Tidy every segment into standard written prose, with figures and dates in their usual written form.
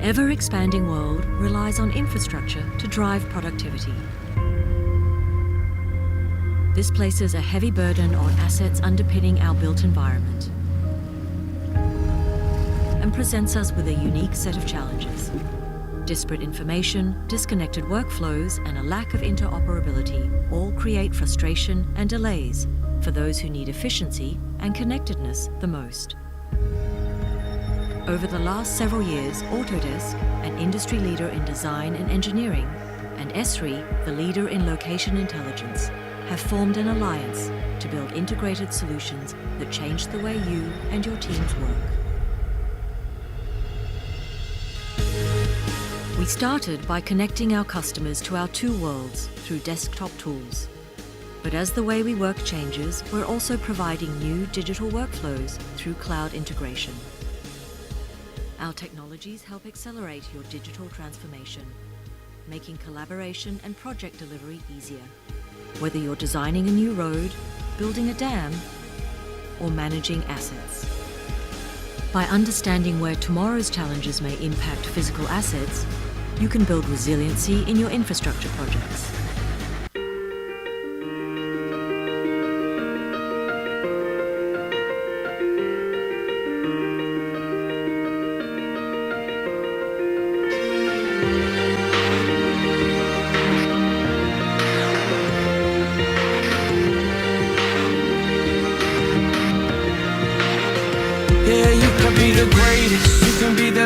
ever-expanding world relies on infrastructure to drive productivity. This places a heavy burden on assets underpinning our built environment and presents us with a unique set of challenges. Disparate information, disconnected workflows, and a lack of interoperability all create frustration and delays for those who need efficiency and connectedness the most. Over the last several years, Autodesk, an industry leader in design and engineering, and Esri, the leader in location intelligence, have formed an alliance to build integrated solutions that change the way you and your teams work. We started by connecting our customers to our two worlds through desktop tools. But as the way we work changes, we're also providing new digital workflows through cloud integration. Our technologies help accelerate your digital transformation, making collaboration and project delivery easier. Whether you're designing a new road, building a dam, or managing assets. By understanding where tomorrow's challenges may impact physical assets, you can build resiliency in your infrastructure projects.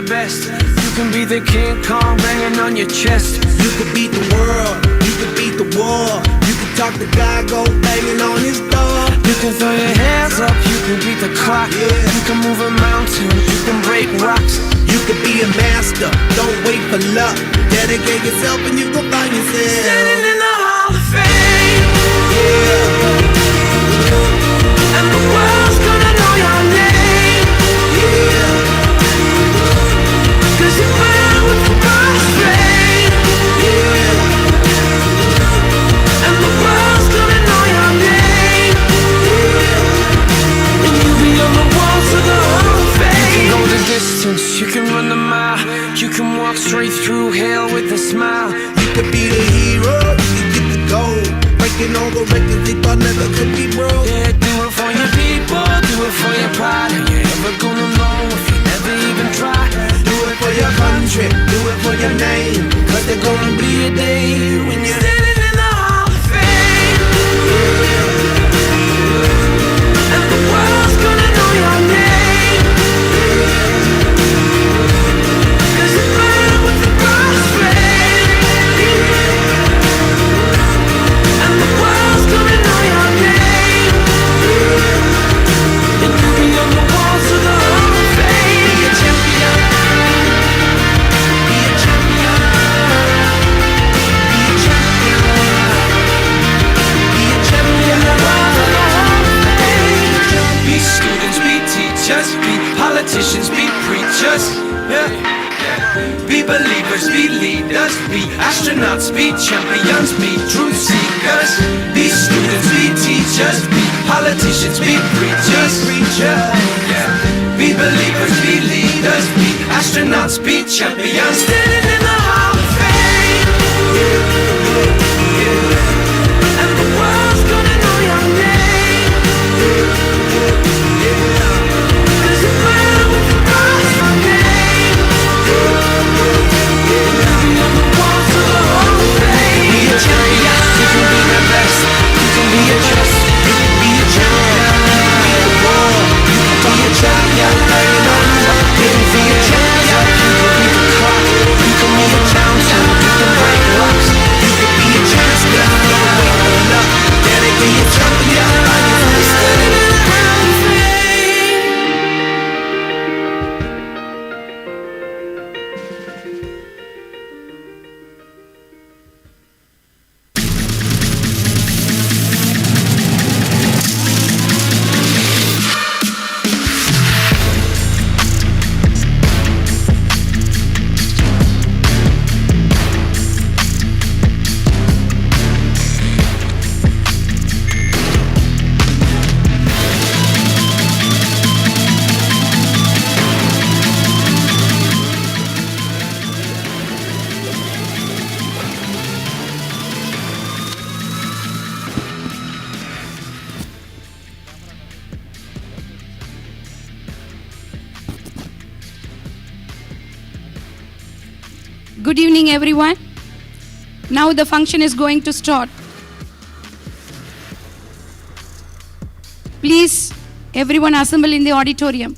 Best. You can be the King Kong banging on your chest. You could beat the world, you could beat the war. You can talk to God, go banging on his door. You can throw your hands up, you can beat the clock. You can move a mountain, you can break rocks. You could be a master, don't wait for luck. Dedicate yourself and you can find yourself standing in the Hall of Fame. And the world's gonna know your name. Cause you burn with the first rain. And the world's gonna know your name. And you'll be on the walls of the Hall of Fame. You can go the distance, you can run the mile. You can walk straight through hell with a smile. You could be the hero, you can get the gold. Breaking all the records they thought never could be broke. Yeah, do it for your people, do it for your pride. And you ever gonna know if you never even try? Do it for your country, do it for your name. Cause there's gonna be a day when you're standing in the Hall of Fame. And the world's gonna know your name. Cause you burn with the first rain. And the world's gonna know your name. And you'll be on the walls of the Hall of Fame. Be a champion. Be a champion. Be a champion. Be a champion. The walls of the Hall of Fame. Be students, be teachers, be politicians, be preachers. Be believers, be leaders, be astronauts, be champions, be truth seekers. Be students, be teachers, be politicians, be preachers. Be believers, be leaders, be astronauts, be champions. Standing in the Hall of Fame. And the world's gonna know your name. Cause you burn with the first name. On the walls of the Hall of Fame. Be a champion, you can be the best. You can be a trust, you can be a champion. You can be the war, you can be a champion. You can be a champion, you can be the clock. You can Good evening, everyone. Now the function is going to start. Please, everyone assemble in the auditorium.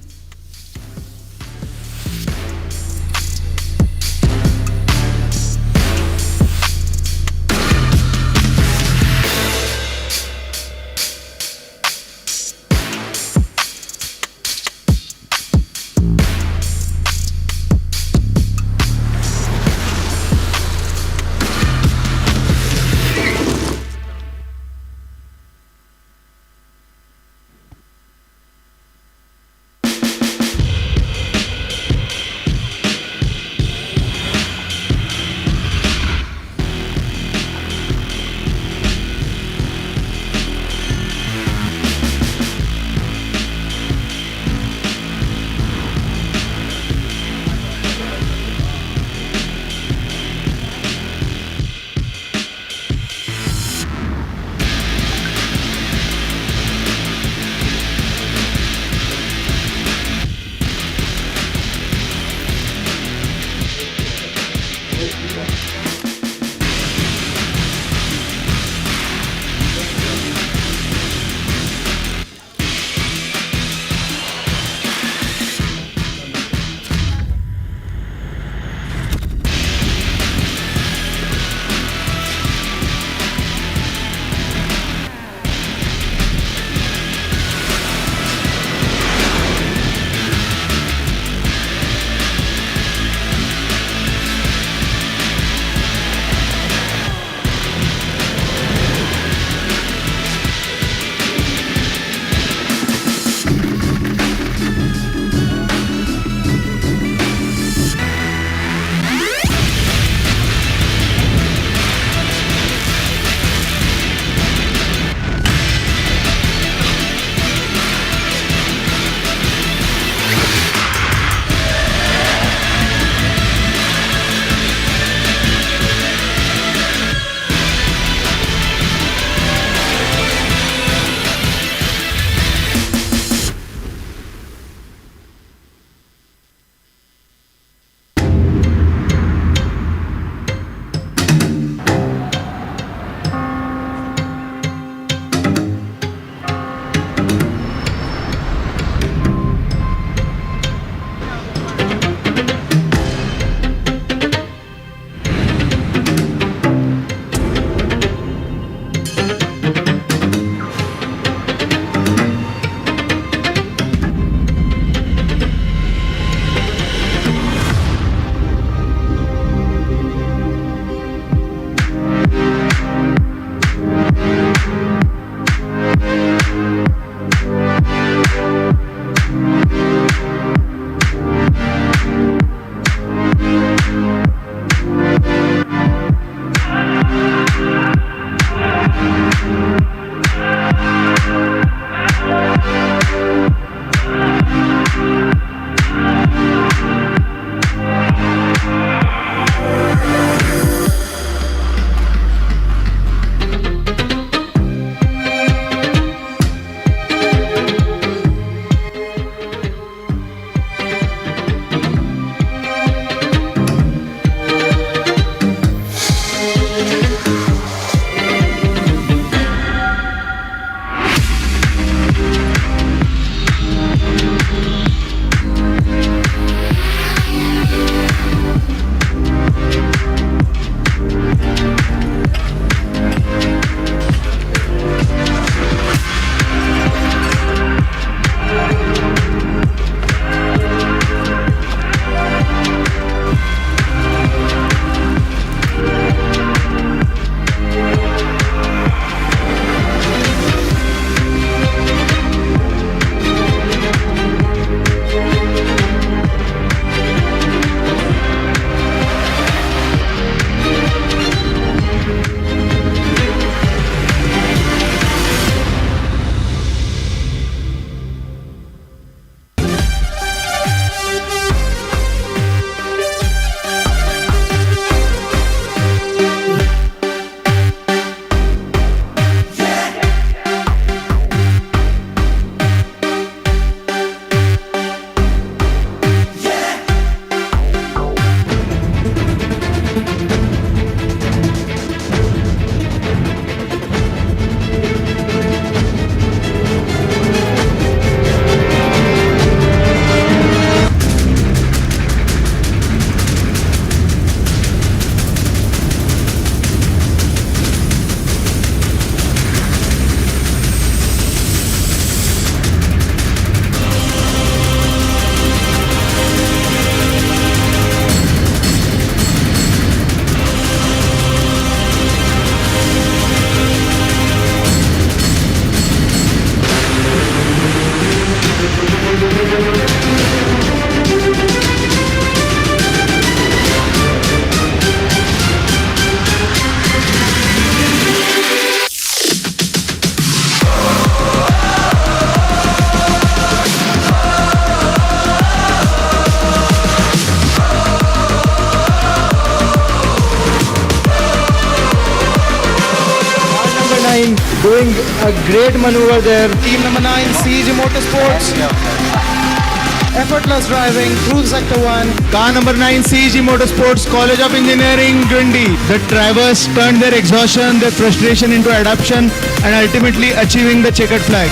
A great maneuver there. Team number 9, CG Motorsports. Effortless driving through sector 1. Car number 9, CG Motorsports, College of Engineering, Gundi. The drivers turned their exhaustion, their frustration into adaptation and ultimately achieving the checkered flag.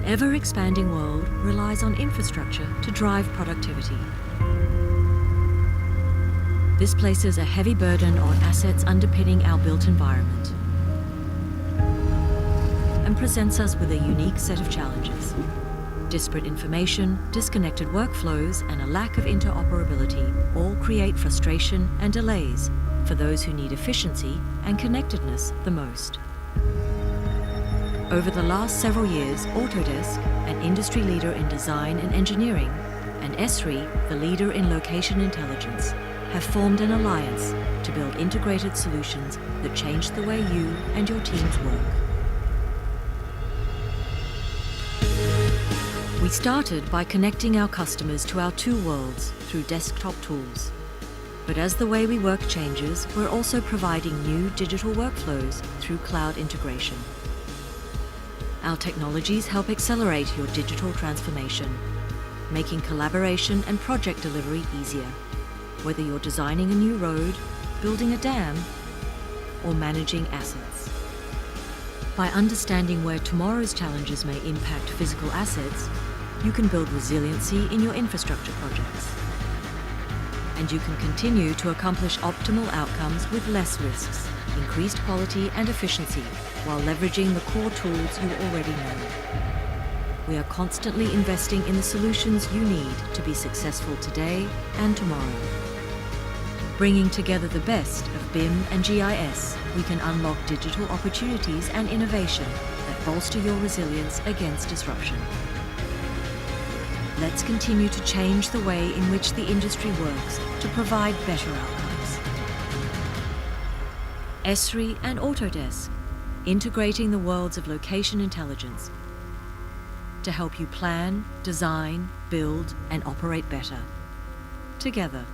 An ever-expanding world relies on infrastructure to drive productivity. This places a heavy burden on assets underpinning our built environment and presents us with a unique set of challenges. Disparate information, disconnected workflows, and a lack of interoperability all create frustration and delays for those who need efficiency and connectedness the most. Over the last several years, Autodesk, an industry leader in design and engineering, and Esri, the leader in location intelligence, have formed an alliance to build integrated solutions that change the way you and your teams work. We started by connecting our customers to our two worlds through desktop tools. But as the way we work changes, we're also providing new digital workflows through cloud integration. Our technologies help accelerate your digital transformation, making collaboration and project delivery easier, whether you're designing a new road, building a dam, or managing assets. By understanding where tomorrow's challenges may impact physical assets, you can build resiliency in your infrastructure projects. And you can continue to accomplish optimal outcomes with less risks, increased quality and efficiency, while leveraging the core tools you already know. We are constantly investing in the solutions you need to be successful today and tomorrow. Bringing together the best of BIM and GIS, we can unlock digital opportunities and innovation that bolster your resilience against disruption. Let's continue to change the way in which the industry works to provide better outcomes. Esri and Autodesk, integrating the worlds of location intelligence to help you plan, design, build, and operate better. Together.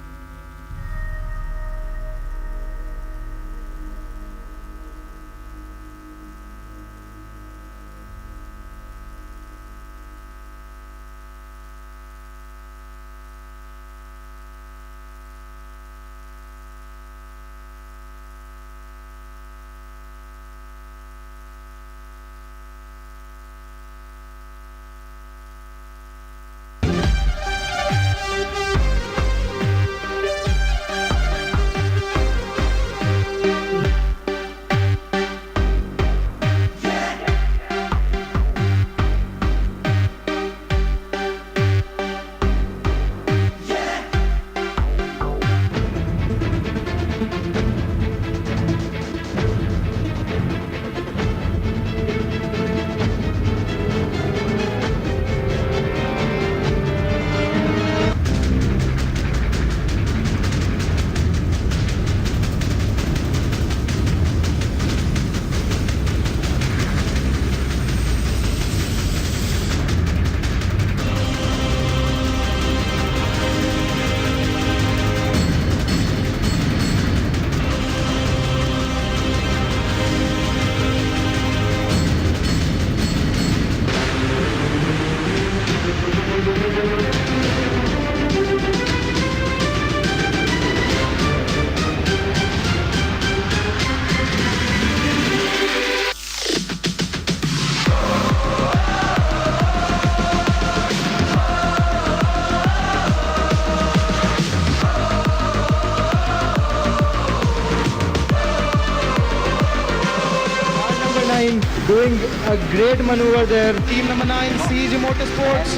Doing a great maneuver there. Team number 9, CG Motorsports.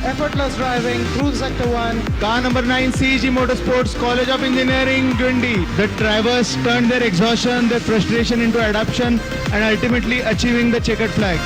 Effortless driving through sector 1. Car number 9, CG Motorsports, College of Engineering, Gundi. The drivers turned their exhaustion, their frustration into adaptation and ultimately achieving the checkered flag.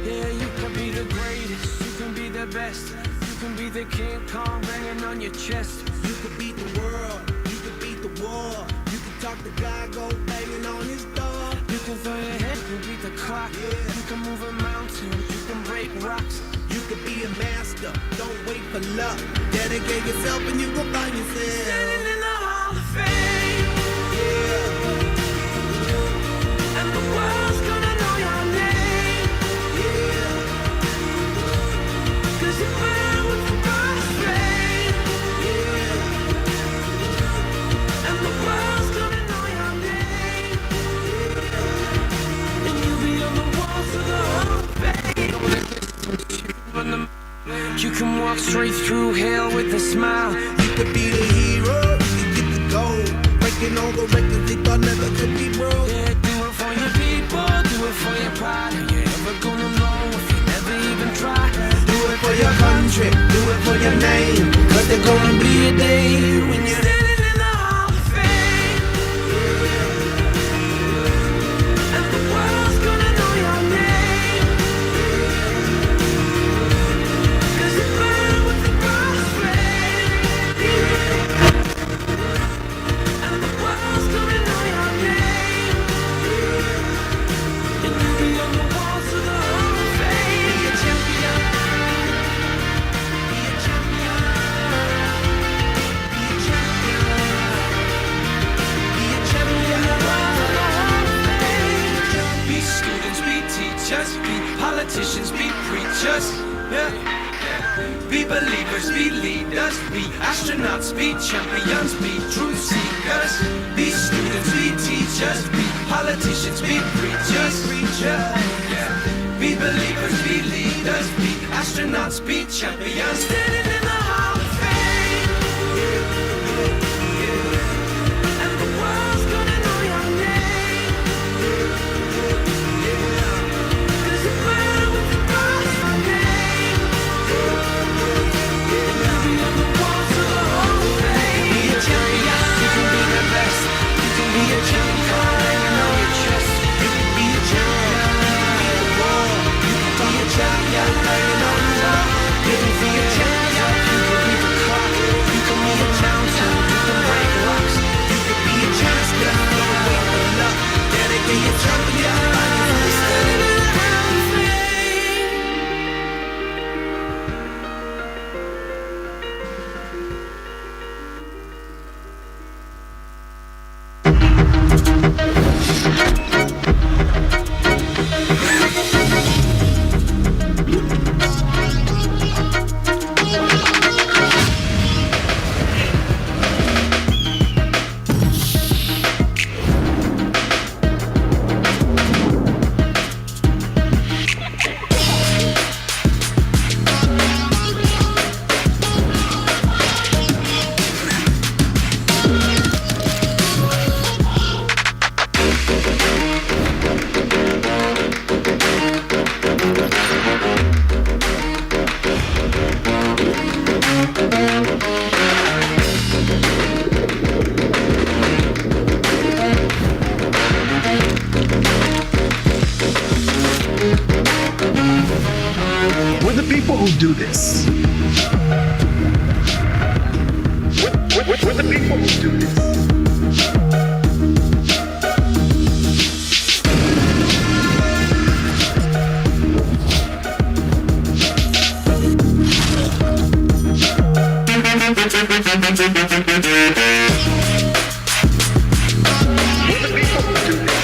Yeah, you can be the greatest, you can be the best, you can be the King Kong banging on your chest. You could beat the the guy go banging on his door. You can throw your head and beat the clock. You can move a mountain, you can break rocks. You could be a master, don't wait for luck. Dedicate yourself and you gon' find yourself Standing in the Hall of Fame. Yeah, And the world's gonna know your name. yeah. 'Cause you burn with the God's flame. And the world's gonna know your name. And you'll be on the walls of the Hall of Fame. You can walk straight through hell with a smile. You could be the hero, you could get the gold. Breaking all the records they thought never could be broke. Yeah, do it for your people, do it for your pride. Are you ever gonna know if you never even try? Do it for your country, do it for your name. Cause there's gonna be a day when you're Standing in the Hall of Fame. And the world's gonna know your name. 'Cause you burn with the God's flame. And the world's gonna know your name. And you'll be on the walls of the Hall of Fame. Be a champion. Be a champion. Be a champion. Be a champion. Be students, be teachers, be politicians, be preachers. Yeah. Be believers, be leaders, be astronauts, be champions, be truth seekers. Be students, be teachers, be politicians, be preachers. Yeah. Be believers, be leaders, be astronauts, be champions. Standing in the Hall of Fame. And the world's gonna know your name. 'Cause you burn with the God's flame. And you'll be on the walls of the Hall of Fame. Be a champion. You can be the best. You can be a champion. Hanging on your chest. You could be a champion, you could be the wall. You could be a champion, hanging on the wall. You can be a champion. You can beat the clock. You can move a mountain. You can break rocks. You could be a champion, don't wait for luck. Dedicate your champion, find yourself. Standing in the Hall of Fame. We're the people who do this. We're the people who do this. We're the people who do this.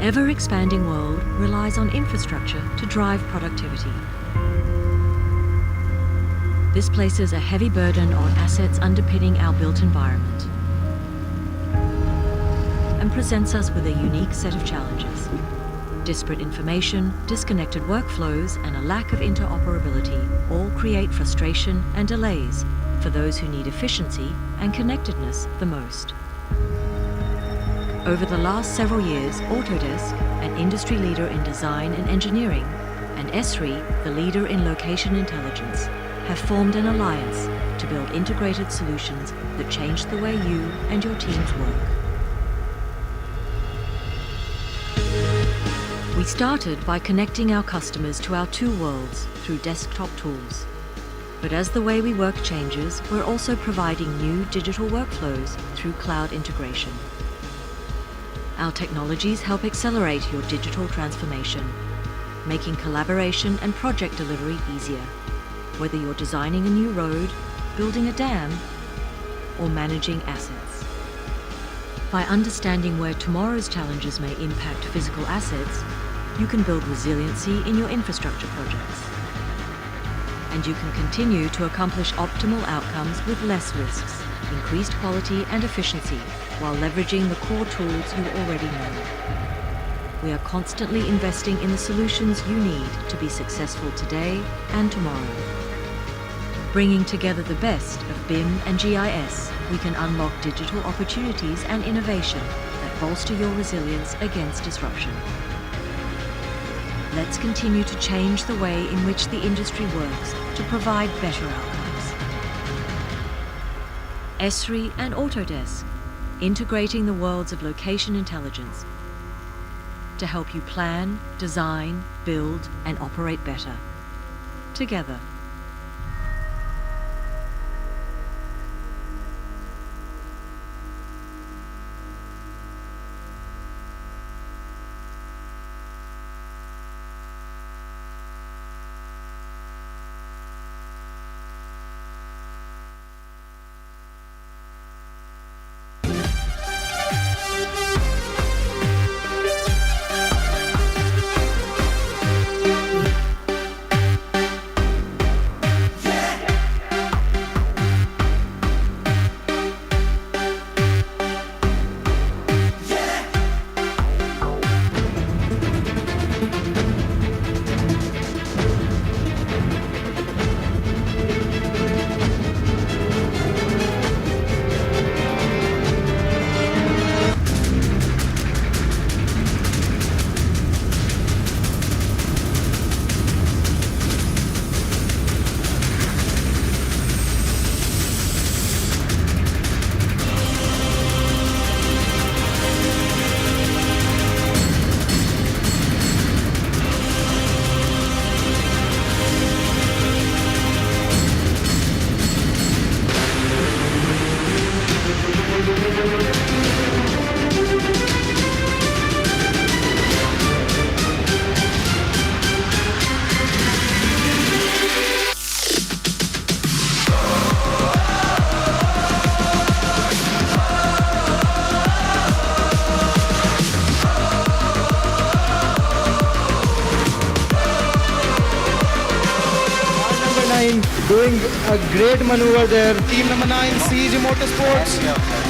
ever-expanding world relies on infrastructure to drive productivity. This places a heavy burden on assets underpinning our built environment and presents us with a unique set of challenges. Disparate information, disconnected workflows, and a lack of interoperability all create frustration and delays for those who need efficiency and connectedness the most. Over the last several years, Autodesk, an industry leader in design and engineering, and Esri, the leader in location intelligence, have formed an alliance to build integrated solutions that change the way you and your teams work. We started by connecting our customers to our two worlds through desktop tools. But as the way we work changes, we're also providing new digital workflows through cloud integration. Our technologies help accelerate your digital transformation, making collaboration and project delivery easier, whether you're designing a new road, building a dam, or managing assets. By understanding where tomorrow's challenges may impact physical assets, you can build resiliency in your infrastructure projects. And you can continue to accomplish optimal outcomes with less risks, increased quality and efficiency, while leveraging the core tools you already know. We are constantly investing in the solutions you need to be successful today and tomorrow. Bringing together the best of BIM and GIS, we can unlock digital opportunities and innovation that bolster your resilience against disruption. Let's continue to change the way in which the industry works to provide better outcomes. Esri and Autodesk, integrating the worlds of location intelligence to help you plan, design, build, and operate better. Together. Doing a great maneuver there. Team number 9, CG Motorsports.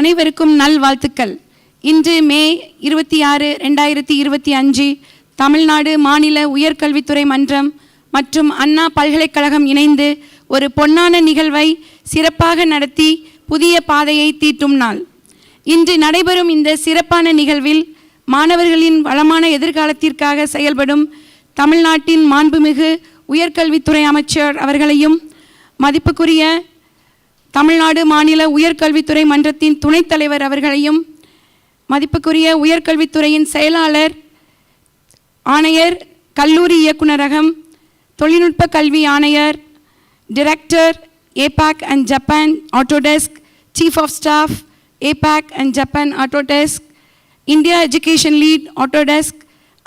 அனைவருக்கும் நல்வாழ்த்துக்கள். இன்று மே 26, 2025 தமிழ்நாடு மாநில உயர்கல்வித்துறை மன்றம் மற்றும் அண்ணா பல்கலைக்கழகம் இணைந்து ஒரு பொன்னான நிகழ்வை சிறப்பாக நடத்தி புதிய பாதையை தீட்டும் நாள். இன்று நடைபெறும் இந்த சிறப்பான நிகழ்வில் மாணவர்களின் வளமான எதிர்காலத்திற்காக செயல்படும் தமிழ்நாட்டின் மாண்புமிகு உயர்கல்வித்துறை அமைச்சர் அவர்களையும், மதிப்புக்குரிய தமிழ்நாடு மாநில உயர்கல்வித்துறை மன்றத்தின் துணைத் தலைவர் அவர்களையும், மதிப்புக்குரிய உயர்கல்வித்துறையின் செயலாளர், ஆணையர், கல்லூரி இயக்குநரகம், தொழில்நுட்ப கல்வி ஆணையர், director, APAC and Japan Autodesk, chief of staff, APAC and Japan Autodesk, India education lead Autodesk,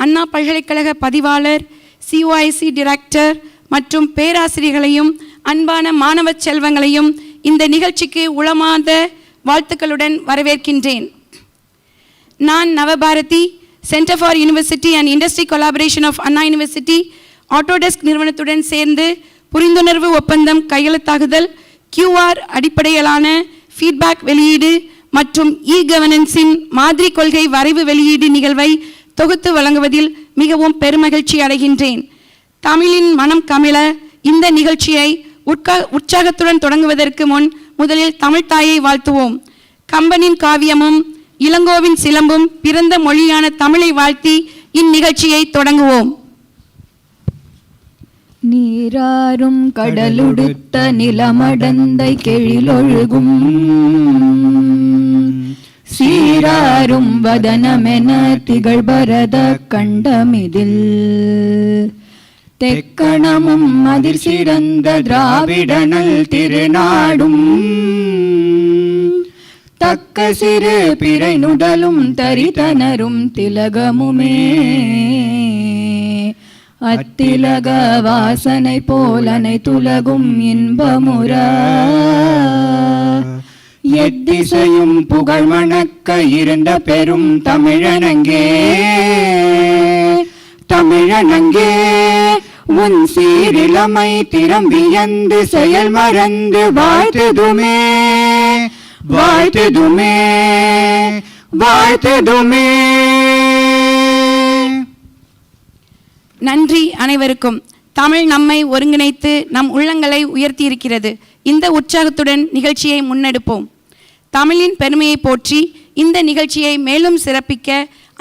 Anna பல்கலைக்கழக பதிவாளர், சிஓஐசி டைரக்டர் மற்றும் பேராசிரியர்களையும் அன்பான மாணவ செல்வங்களையும் இந்த நிகழ்ச்சிக்கு உளமார்ந்த வாழ்த்துக்களுடன் வரவேற்கின்றேன். நான் Navabharathi, centre for university and industry collaboration of Anna university Autodesk நிறுவனத்துடன் சேர்ந்து புரிந்துணர்வு ஒப்பந்தம் கையெழுத்தாகுதல், QR அடிப்படையிலான ஃபீட்பேக் வெளியீடு மற்றும் கவர்னன்ஸின் மாதிரி கொள்கை வரைவு வெளியீடு நிகழ்வை தொகுத்து வழங்குவதில் மிகவும் பெருமகிழ்ச்சி அடைகின்றேன். தமிழின் மனம் கமிழ இந்த நிகழ்ச்சியை உற்சாகத்துடன் தொடங்குவதற்கு முன் முதலில் தமிழ் தாயை வாழ்த்துவோம். கம்பனின் காவியமும் இளங்கோவின் சிலம்பும் பிறந்த மொழியான தமிழை வாழ்த்தி இந்நிகழ்ச்சியை தொடங்குவோம். நீராறும் கடலுடுத்த நிலமடந்தை கெழிலொழுகும் சீராரும் வதனமென திகழ்பரத கண்டமிதில் தெக்கணமும் அதிர் சிறந்த திராவிடனல் திருநாடும் தக்க சிறு பிறை நுடலும் தரிதனரும் திலகமுமே அத்திலக வாசனை போலனை துலகும் இன்பமுற எத்திசையும் புகழ் மணக்க இருந்த பெரும் தமிழனங்கே தமிழனங்கே உன் சீரிலமை திறம்பியந்து செயல் மறந்து வாழ்த்துதுமே வாழ்த்துதுமே வாழ்த்துதுமே. நன்றி அனைவருக்கும். தமிழ் நம்மை ஒருங்கிணைத்து நம் உள்ளங்களை உயர்த்தி இருக்கிறது. இந்த உற்சாகத்துடன் நிகழ்ச்சியை முன்னெடுப்போம். தமிழின் பெருமையை போற்றி இந்த நிகழ்ச்சியை மேலும் சிறப்பிக்க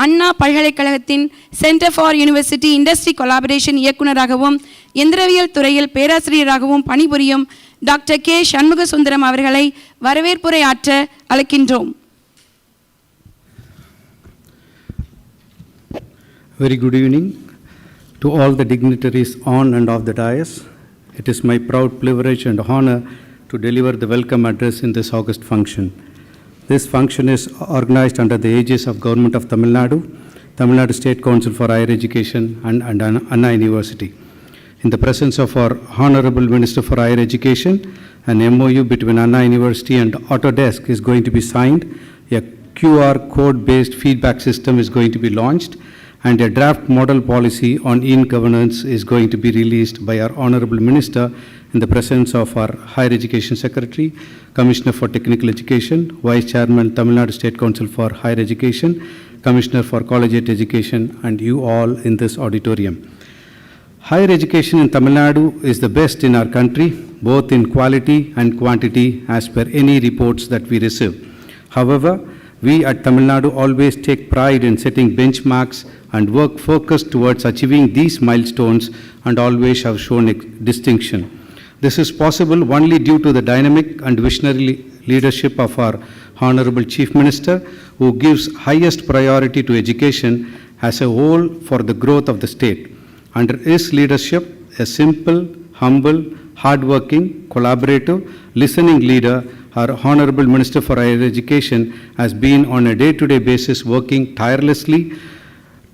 அண்ணா பல்கலைக்கழகத்தின் centre for university industry collaboration இயக்குநராகவும் எந்திரவியல் துறையில் பேராசிரியராகவும் பணிபுரியும் டாக்டர் கே சண்முக சுந்தரம் அவர்களை வரவேற்புரை ஆற்ற அழைக்கின்றோம். Very good evening to all the dignitaries on and off the dais. It is my proud privilege and honor to deliver the welcome address in this August function. This function is organized under the aegis of Government of Tamil Nadu, Tamil Nadu State Council for Higher Education and Anna University. In the presence of our Honorable Minister for Higher Education, an MOU between Anna University and Autodesk is going to be signed, a QR code-based feedback system is going to be launched, and a draft model policy on e-governance is going to be released by our Honorable Minister in the presence of our Higher Education Secretary, Commissioner for Technical Education, Vice Chairman, Tamil Nadu State Council for Higher Education, Commissioner for Collegiate Education, and you all in this auditorium. Higher education in Tamil Nadu is the best in our country, both in quality and quantity as per any reports that we receive. However, we at Tamil Nadu always take pride in setting benchmarks and work focused towards achieving these milestones and always have shown distinction. This is possible only due to the dynamic and visionary leadership of our Honorable Chief Minister, who gives highest priority to education as a whole for the growth of the state. Under his leadership, a simple, humble, hardworking, collaborative, listening leader, our Honorable Minister for Higher Education has been on a day-to-day basis working tirelessly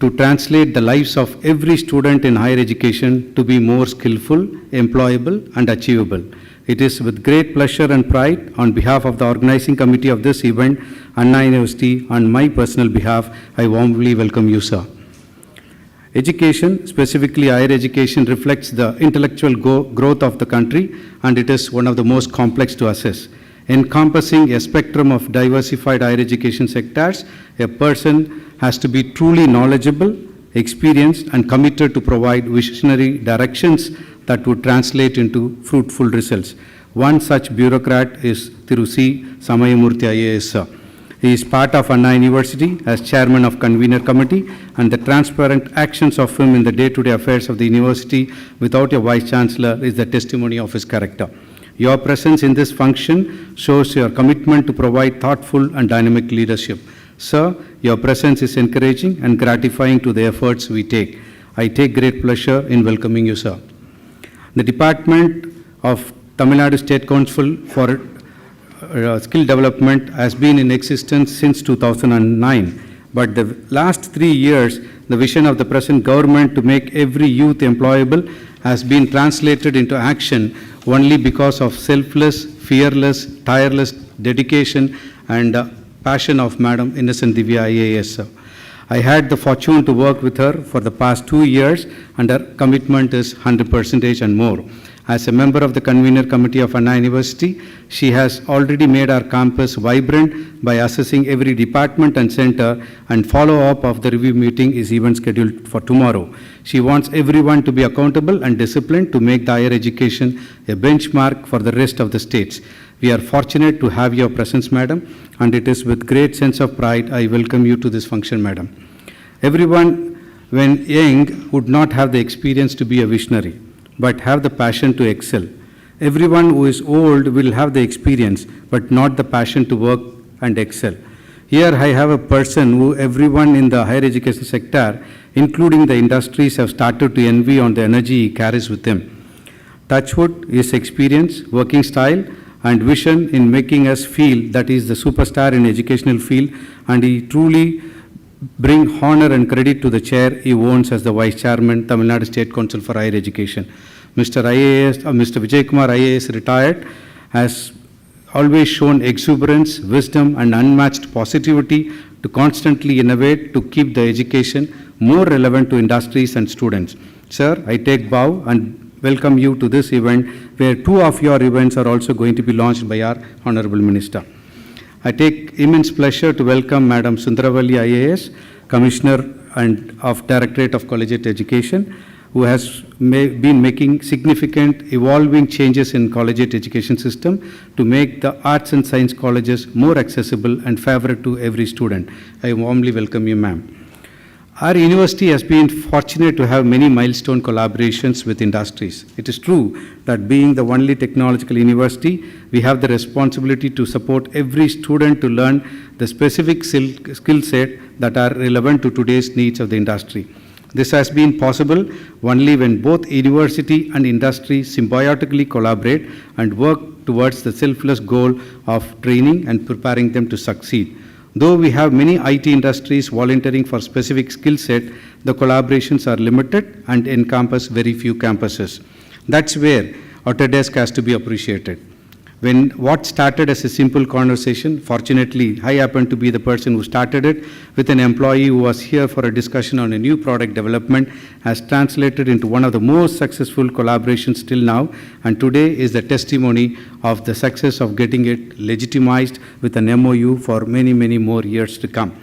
to translate the lives of every student in higher education to be more skillful, employable, and achievable. It is with great pleasure and pride on behalf of the organizing committee of this event, Anna University, on my personal behalf, I warmly welcome you, sir. Education, specifically higher education, reflects the intellectual growth of the country, and it is one of the most complex to assess. Encompassing a spectrum of diversified higher education sectors, a person has to be truly knowledgeable, experienced, and committed to provide visionary directions that would translate into fruitful results. One such bureaucrat is Thiru C. Samayamurthy IAS, sir. He is part of Anna University as chairman of convener committee, and the transparent actions of him in the day-to-day affairs of the university without a vice chancellor is the testimony of his character. Your presence in this function shows your commitment to provide thoughtful and dynamic leadership. Sir, your presence is encouraging and gratifying to the efforts we take. I take great pleasure in welcoming you, sir. The Department of Tamil Nadu State Council for Skill Development has been in existence since 2009. But the last 3 years, the vision of the present government to make every youth employable has been translated into action only because of selfless, fearless, tireless dedication and passion of Madam Innocent Divya IAS. I had the fortune to work with her for the past 2 years, and her commitment is 100% and more. As a member of the convener committee of Anna University, she has already made our campus vibrant by assessing every department and center, and follow-up of the review meeting is even scheduled for tomorrow. She wants everyone to be accountable and disciplined to make the higher education a benchmark for the rest of the states. We are fortunate to have your presence, madam, and it is with great sense of pride I welcome you to this function, madam. Everyone, when young, would not have the experience to be a visionary, but have the passion to excel. Everyone who is old will have the experience, but not the passion to work and excel. Here I have a person who everyone in the higher education sector, including the industries, have started to envy on the energy he carries with him. Touchwood, his experience, working style, and vision in making us feel that he is the superstar in educational field, and he truly bring honor and credit to the chair he owns as the Vice Chairman, Tamil Nadu State Council for Higher Education. Mr. Vijay Kumar IAS, retired, has always shown exuberance, wisdom, and unmatched positivity to constantly innovate to keep the education more relevant to industries and students. Sir, I take bow and welcome you to this event, where 2 of your events are also going to be launched by our Honorable Minister. I take immense pleasure to welcome Madam Sundaravali IAS, Commissioner and of Directorate of Collegiate Education, who has been making significant evolving changes in collegiate education system to make the arts and science colleges more accessible and favorable to every student. I warmly welcome you, ma'am. Our university has been fortunate to have many milestone collaborations with industries. It is true that being the only technological university, we have the responsibility to support every student to learn the specific skill set that are relevant to today's needs of the industry. This has been possible only when both university and industry symbiotically collaborate and work towards the selfless goal of training and preparing them to succeed. Though we have many IT industries volunteering for specific skill set, the collaborations are limited and encompass very few campuses. That's where Autodesk has to be appreciated. When what started as a simple conversation, fortunately, I happened to be the person who started it with an employee who was here for a discussion on a new product development, has translated into one of the most successful collaborations till now, and today is the testimony of the success of getting it legitimized with an MOU for many, many more years to come.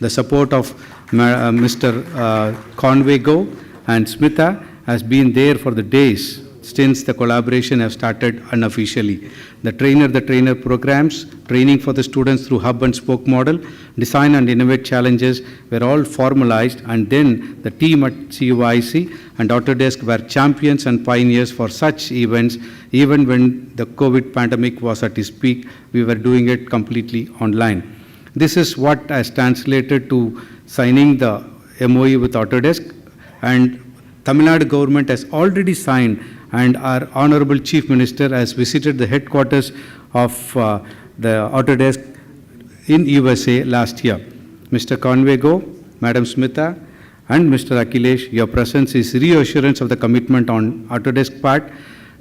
The support of Mr. Conway Go and Smitha has been there for the days since the collaboration has started unofficially. The trainer programs, training for the students through hub and spoke model, design and innovate challenges were all formalized, and then the team at CUIC and Autodesk were champions and pioneers for such events. Even when the COVID pandemic was at its peak, we were doing it completely online. This is what has translated to signing the MOU with Autodesk, and Tamil Nadu government has already signed, and our Honorable Chief Minister has visited the headquarters of the Autodesk in USA last year. Mr. Conway Go, Madam Smitha, and Mr. Akhilesh, your presence is reassurance of the commitment on Autodesk part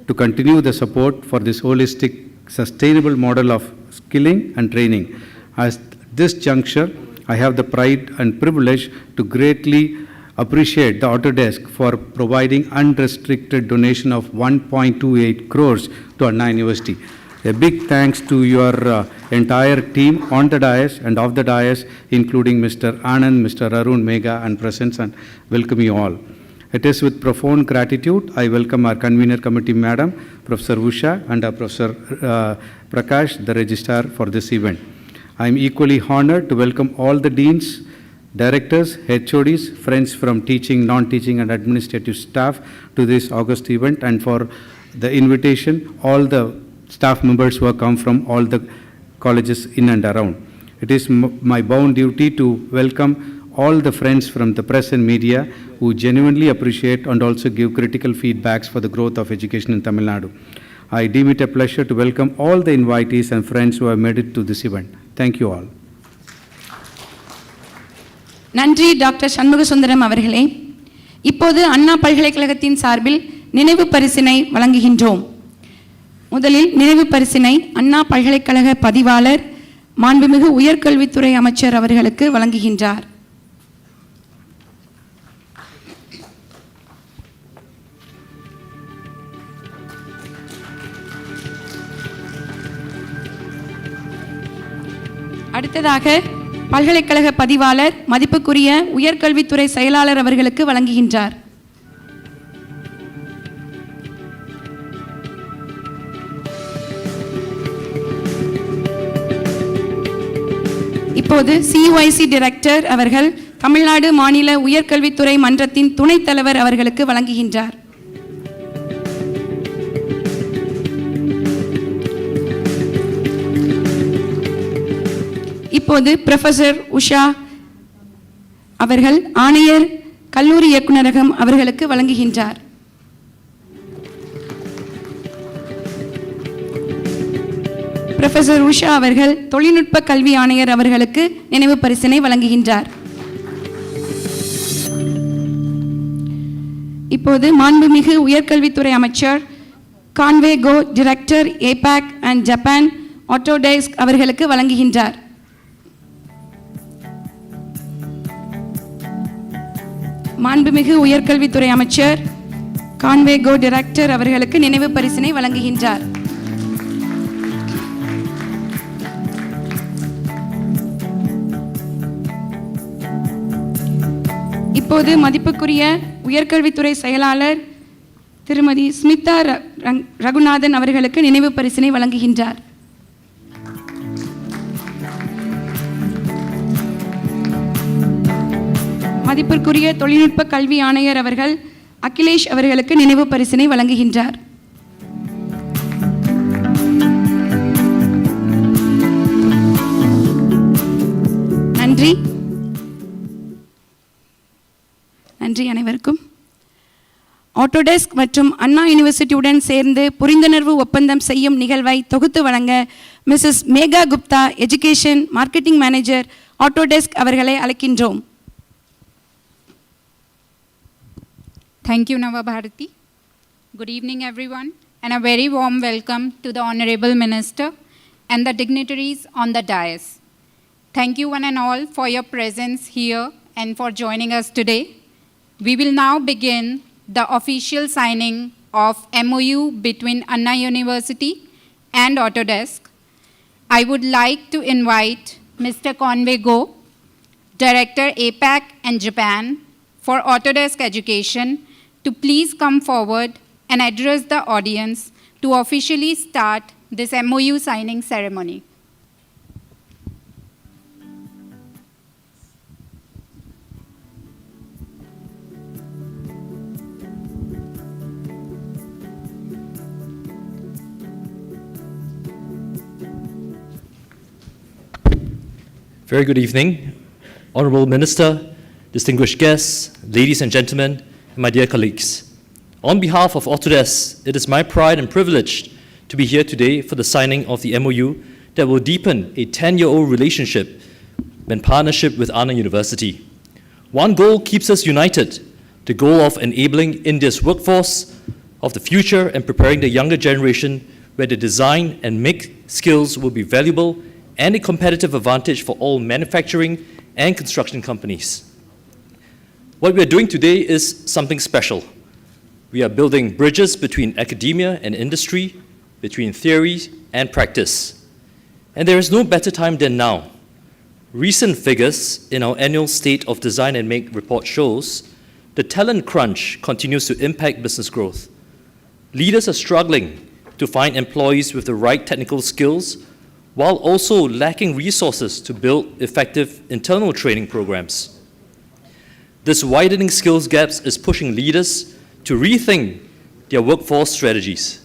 to continue the support for this holistic, sustainable model of skilling and training. At this juncture, I have the pride and privilege to greatly appreciate the Autodesk for providing unrestricted donation of 1.28 crores to Anna University. A big thanks to your entire team on the dais and off the dais, including Mr. Anand, Mr. Arun, Megha, and presence, and welcome you all. It is with profound gratitude I welcome our convener committee madam, Professor Usha, and Professor Prakash, the registrar for this event. I am equally honored to welcome all the deans, directors, HODs, friends from teaching, non-teaching, and administrative staff to this August event, and for the invitation, all the staff members who have come from all the colleges in and around. It is my bound duty to welcome all the friends from the press and media who genuinely appreciate and also give critical feedbacks for the growth of education in Tamil Nadu. I deem it a pleasure to welcome all the invitees and friends who have made it to this event. Thank you all. நன்றி doctor Shanmugasundaram அவர்களே. இப்போது அண்ணா பல்கலைக்கழகத்தின் சார்பில் நினைவு பரிசினை வழங்குகின்றோம். முதலில் நினைவு பரிசினை அண்ணா பல்கலைக்கழக பதிவாளர் மாண்புமிகு உயர்கல்வித்துறை அமைச்சர் அவர்களுக்கு வழங்குகின்றார். அடுத்ததாக பல்கலைக்கழக பதிவாளர் மதிப்புக்குரிய உயர்கல்வித்துறை செயலாளர் அவர்களுக்கு வழங்குகின்றார். இப்போது CUIC டைரக்டர் அவர்கள் தமிழ்நாடு மாநில உயர்கல்வித்துறை மன்றத்தின் துணைத் தலைவர் அவர்களுக்கு வழங்குகின்றார். இப்போது ப்ரொஃபசர் உஷா அவர்கள் ஆணையர் கல்லூரி இயக்குநரகம் அவர்களுக்கு வழங்குகின்றார். ப்ரொஃபசர் உஷா அவர்கள் தொழில்நுட்ப கல்வி ஆணையர் அவர்களுக்கு நினைவு பரிசினை வழங்குகின்றார். இப்போது மாண்புமிகு உயர்கல்வித்துறை அமைச்சர் Conway co director APAC and Japan Autodesk அவர்களுக்கு வழங்குகின்றார். மாண்புமிகு உயர்கல்வித்துறை அமைச்சர் கான்வே கோ டைரக்டர் அவர்களுக்கு நினைவு பரிசினை வழங்குகின்றார். இப்போது மதிப்புக்குரிய உயர்கல்வித்துறை செயலாளர் திருமதி ஸ்மிதா ரகுநாதன் அவர்களுக்கு நினைவு பரிசினை வழங்குகின்றார். மதிப்பிற்குரிய தொழில்நுட்ப கல்வி ஆணையர் அவர்கள் அகிலேஷ் அவர்களுக்கு நினைவு பரிசினை வழங்குகின்றார். நன்றி. நன்றி அனைவருக்கும். ஆட்டோடெஸ்க் மற்றும் அண்ணா யூனிவர்சிட்டியுடன் சேர்ந்து புரிந்துணர்வு ஒப்பந்தம் செய்யும் நிகழ்வை தொகுத்து வழங்க Mrs Megha Gupta, education marketing manager, Autodesk அவர்களை அழைக்கின்றோம். Thank you, Nava Bharati. Good evening, everyone, and a very warm welcome to the Honorable Minister and the dignitaries on the dais. Thank you one and all for your presence here and for joining us today. We will now begin the official signing of MOU between Anna University and Autodesk. I would like to invite Mr. Conway Go, Director APAC and Japan for Autodesk Education, to please come forward and address the audience to officially start this MOU signing ceremony. Very good evening, Honorable Minister, distinguished guests, ladies and gentlemen, and my dear colleagues. On behalf of Autodesk, it is my pride and privilege to be here today for the signing of the MOU that will deepen a 10-year-old relationship in partnership with Anna University. One goal keeps us united, the goal of enabling India's workforce of the future and preparing the younger generation where the design and make skills will be valuable and a competitive advantage for all manufacturing and construction companies. What we are doing today is something special. We are building bridges between academia and industry, between theory and practice. And there is no better time than now. Recent figures in our annual State of Design and Make report shows the talent crunch continues to impact business growth. Leaders are struggling to find employees with the right technical skills while also lacking resources to build effective internal training programs. This widening skills gaps is pushing leaders to rethink their workforce strategies.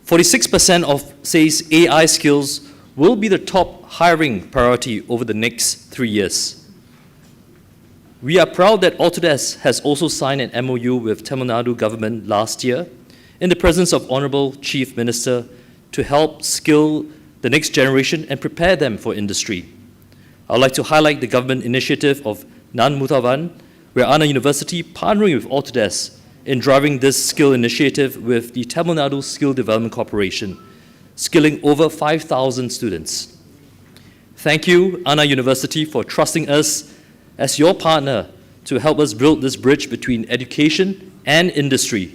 46% of says AI skills will be the top hiring priority over the next 3 years. We are proud that Autodesk has also signed an MOU with Tamil Nadu government last year in the presence of Honorable Chief Minister to help skill the next generation and prepare them for industry. I would like to highlight the government initiative of Nan Mutavan, where Anna University partnering with Autodesk in driving this skill initiative with the Tamil Nadu Skill Development Corporation, skilling over 5,000 students. Thank you, Anna University, for trusting us as your partner to help us build this bridge between education and industry.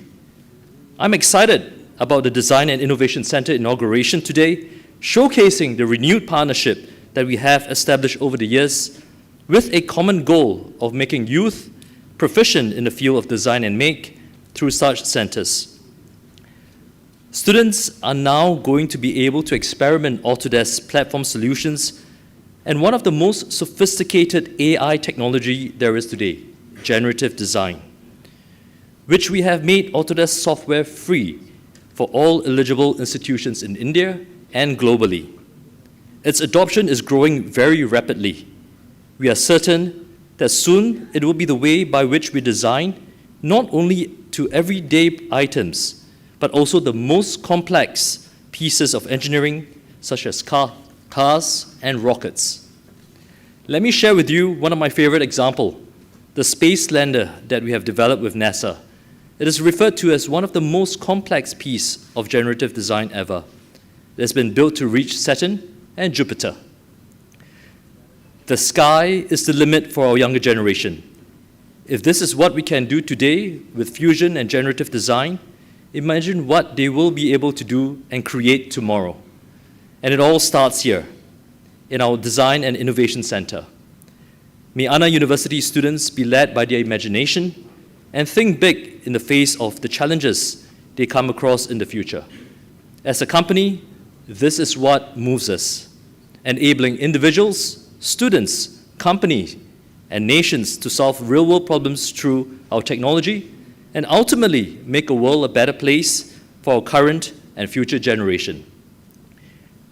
I'm excited about the Design and Innovation Center inauguration today, showcasing the renewed partnership that we have established over the years with a common goal of making youth proficient in the field of design and make through such centers. Students are now going to be able to experiment Autodesk platform solutions and one of the most sophisticated AI technology there is today, generative design, which we have made Autodesk software free for all eligible institutions in India and globally. Its adoption is growing very rapidly. We are certain that soon it will be the way by which we design not only to everyday items, but also the most complex pieces of engineering, such as cars and rockets. Let me share with you one of my favorite examples, the space lander that we have developed with NASA. It is referred to as one of the most complex pieces of generative design ever. It has been built to reach Saturn and Jupiter. The sky is the limit for our younger generation. If this is what we can do today with fusion and generative design, imagine what they will be able to do and create tomorrow. And it all starts here, in our Design and Innovation Center. May Anna University students be led by their imagination and think big in the face of the challenges they come across in the future. As a company, this is what moves us, enabling individuals, students, companies, and nations to solve real-world problems through our technology and ultimately make a world a better place for our current and future generation.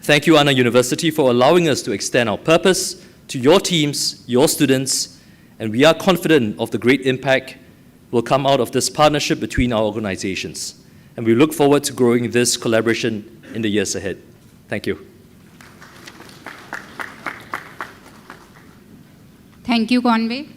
Thank you, Anna University, for allowing us to extend our purpose to your teams, your students, and we are confident of the great impact will come out of this partnership between our organizations. And we look forward to growing this collaboration in the years ahead. Thank you. Thank you, Conway.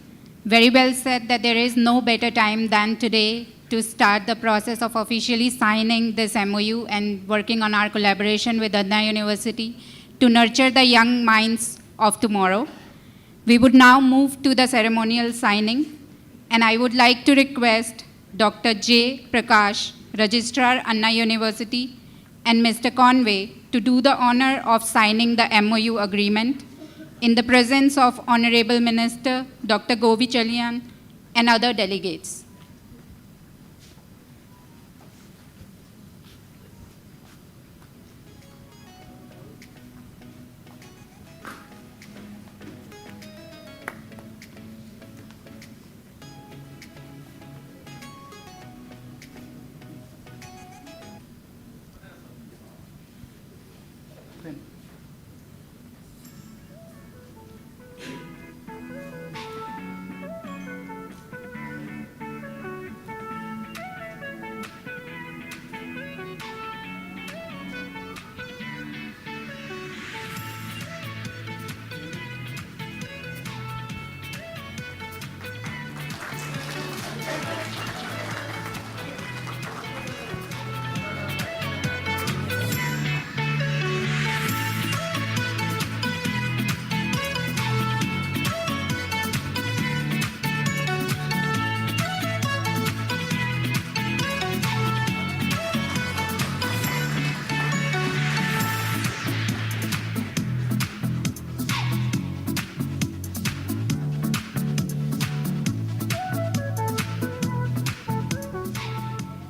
Very well said that there is no better time than today to start the process of officially signing this MOU and working on our collaboration with Anna University to nurture the young minds of tomorrow. We would now move to the ceremonial signing, and I would like to request Dr. J. Prakash, Registrar, Anna University, and Mr. Conway to do the honor of signing the MOU agreement in the presence of Honorable Minister Dr. Govi Chalian and other delegates.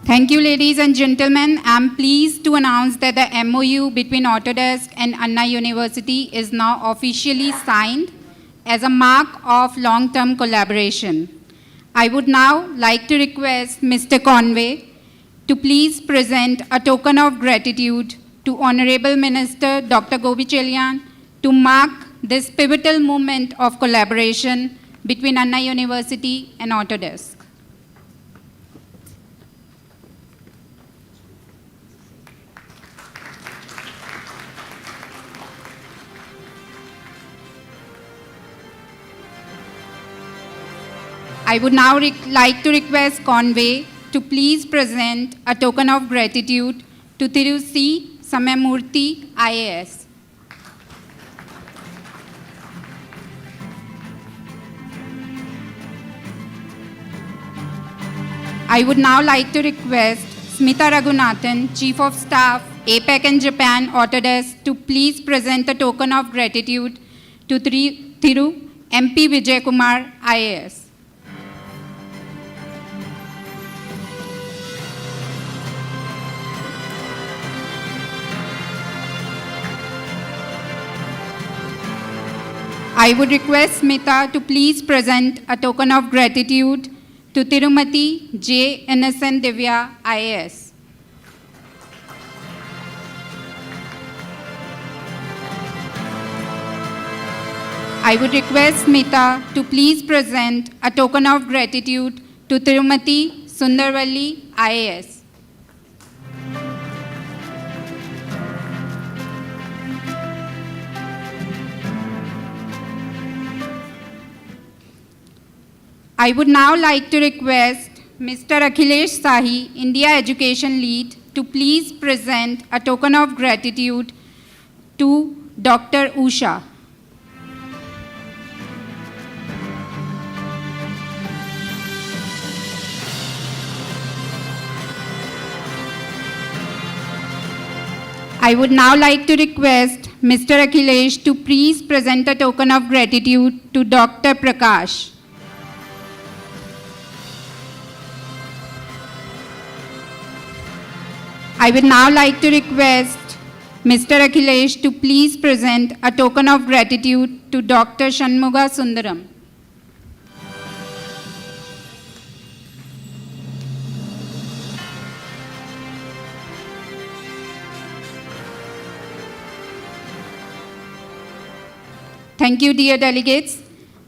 Thank you, ladies and gentlemen. I'm pleased to announce that the MOU between Autodesk and Anna University is now officially signed as a mark of long-term collaboration. I would now like to request Mr. Conway to please present a token of gratitude to Honorable Minister Dr. Govichelian to mark this pivotal moment of collaboration between Anna University and Autodesk. I would now like to request Conway to please present a token of gratitude to Thiru C. Samyamurthy, IAS. I would now like to request Smita Raghunathan, Chief of Staff, APEC and Japan, Autodesk, to please present a token of gratitude to Thiru MP Vijay Kumar, IAS. I would request Smita to please present a token of gratitude to Tirumati J. Innocent Divya, IAS. I would request Smita to please present a token of gratitude to Tirumati Sundarvalli, IAS. I would now like to request Mr. Akhilesh Sahi, India Education Lead, to please present a token of gratitude to Dr. Usha. I would now like to request Mr. Akhilesh to please present a token of gratitude to Dr. Prakash. I would now like to request Mr. Akhilesh to please present a token of gratitude to Dr. Shanmuga Sundaram. Thank you, dear delegates.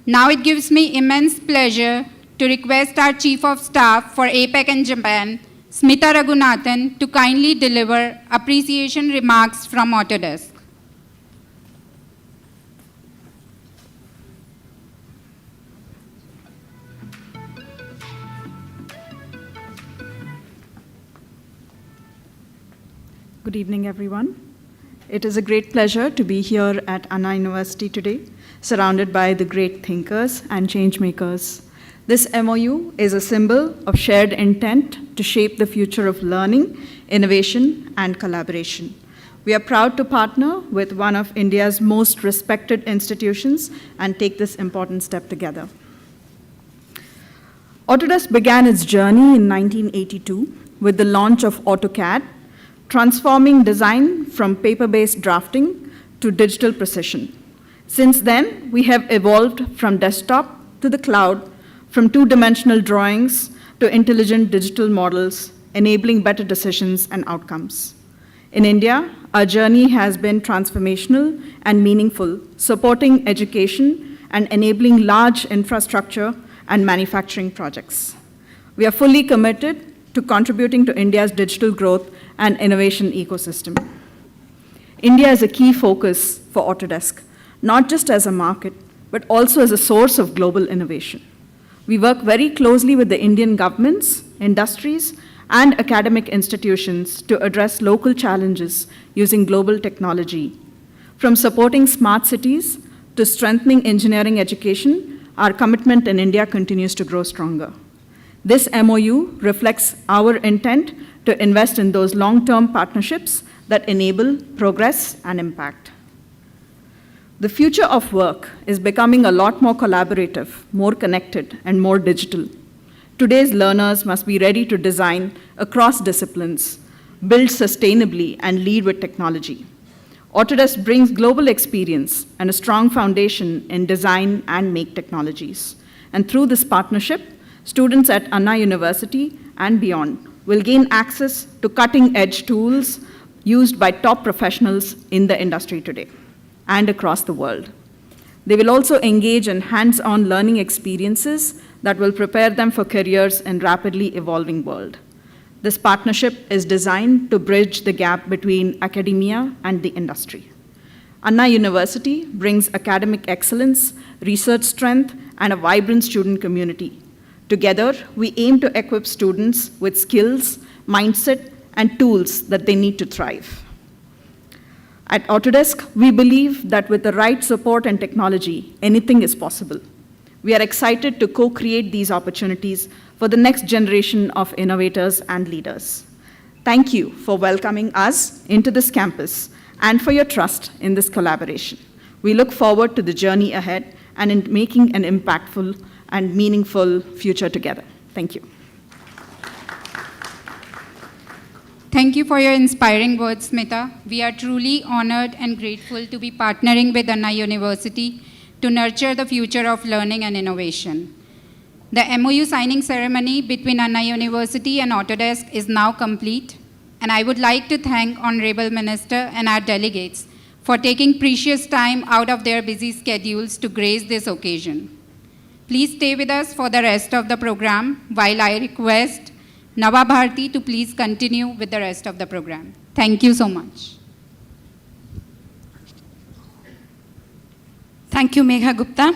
Now it gives me immense pleasure to request our Chief of Staff for APEC and Japan, Smita Raghunathan, to kindly deliver appreciation remarks from Autodesk. Good evening, everyone. It is a great pleasure to be here at Anna University today, surrounded by the great thinkers and change makers. This MOU is a symbol of shared intent to shape the future of learning, innovation, and collaboration. We are proud to partner with one of India's most respected institutions and take this important step together. Autodesk began its journey in 1982 with the launch of AutoCAD, transforming design from paper-based drafting to digital precision. Since then, we have evolved from desktop to the cloud, from two-dimensional drawings to intelligent digital models, enabling better decisions and outcomes. In India, our journey has been transformational and meaningful, supporting education and enabling large infrastructure and manufacturing projects. We are fully committed to contributing to India's digital growth and innovation ecosystem. India is a key focus for Autodesk, not just as a market, but also as a source of global innovation. We work very closely with the Indian governments, industries, and academic institutions to address local challenges using global technology. From supporting smart cities to strengthening engineering education, our commitment in India continues to grow stronger. This MOU reflects our intent to invest in those long-term partnerships that enable progress and impact. The future of work is becoming a lot more collaborative, more connected, and more digital. Today's learners must be ready to design across disciplines, build sustainably, and lead with technology. Autodesk brings global experience and a strong foundation in design and make technologies. And through this partnership, students at Anna University and beyond will gain access to cutting-edge tools used by top professionals in the industry today and across the world. They will also engage in hands-on learning experiences that will prepare them for careers in a rapidly evolving world. This partnership is designed to bridge the gap between academia and the industry. Anna University brings academic excellence, research strength, and a vibrant student community. Together, we aim to equip students with skills, mindset, and tools that they need to thrive. At Autodesk, we believe that with the right support and technology, anything is possible. We are excited to co-create these opportunities for the next generation of innovators and leaders. Thank you for welcoming us into this campus and for your trust in this collaboration. We look forward to the journey ahead and in making an impactful and meaningful future together. Thank you. Thank you for your inspiring words, Smita. We are truly honored and grateful to be partnering with Anna University to nurture the future of learning and innovation. The MOU signing ceremony between Anna University and Autodesk is now complete, and I would like to thank Honorable Minister and our delegates for taking precious time out of their busy schedules to grace this occasion. Please stay with us for the rest of the program while I request Nava Bharti to please continue with the rest of the program. Thank you so much. Thank you, Megha Gupta.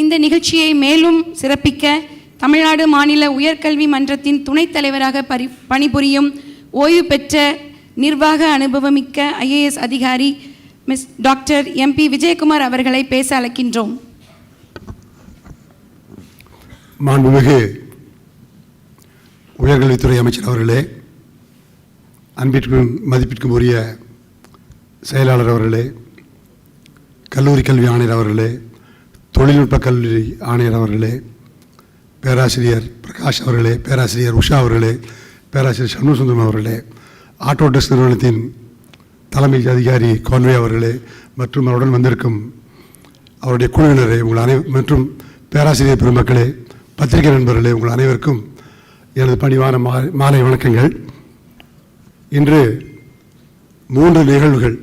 இந்த நிகழ்ச்சியை மேலும் சிறப்பிக்க தமிழ்நாடு மாநில உயர்கல்வி மன்றத்தின் துணைத் தலைவராக பணிபுரியும் ஓய்வு பெற்ற நிர்வாக அனுபவமிக்க IAS அதிகாரி மிஸ் டாக்டர் MP விஜயகுமார் அவர்களை பேச அழைக்கின்றோம். மாண்புமிகு உயர்கல்வித்துறை அமைச்சர் அவர்களே, அன்பிற்கும் மதிப்பிற்கும் உரிய செயலாளர் அவர்களே, கல்லூரி கல்வி ஆணையர் அவர்களே, தொழில்நுட்ப கல்லூரி ஆணையர் அவர்களே, பேராசிரியர் பிரகாஷ் அவர்களே, பேராசிரியர் உஷா அவர்களே, பேராசிரியர் சண்முகசுந்தரம் அவர்களே, ஆட்டோடெஸ்க் நிறுவனத்தின் தலைமை அதிகாரி கான்வே அவர்களே மற்றும் அவருடன் வந்திருக்கும் அவருடைய குழுவினரே மற்றும் பேராசிரியர் பெருமக்களே, பத்திரிகை நண்பர்களே, உங்கள் அனைவருக்கும் எனது பணிவான மாலை வணக்கங்கள். இன்று 3 நிகழ்வுகள்.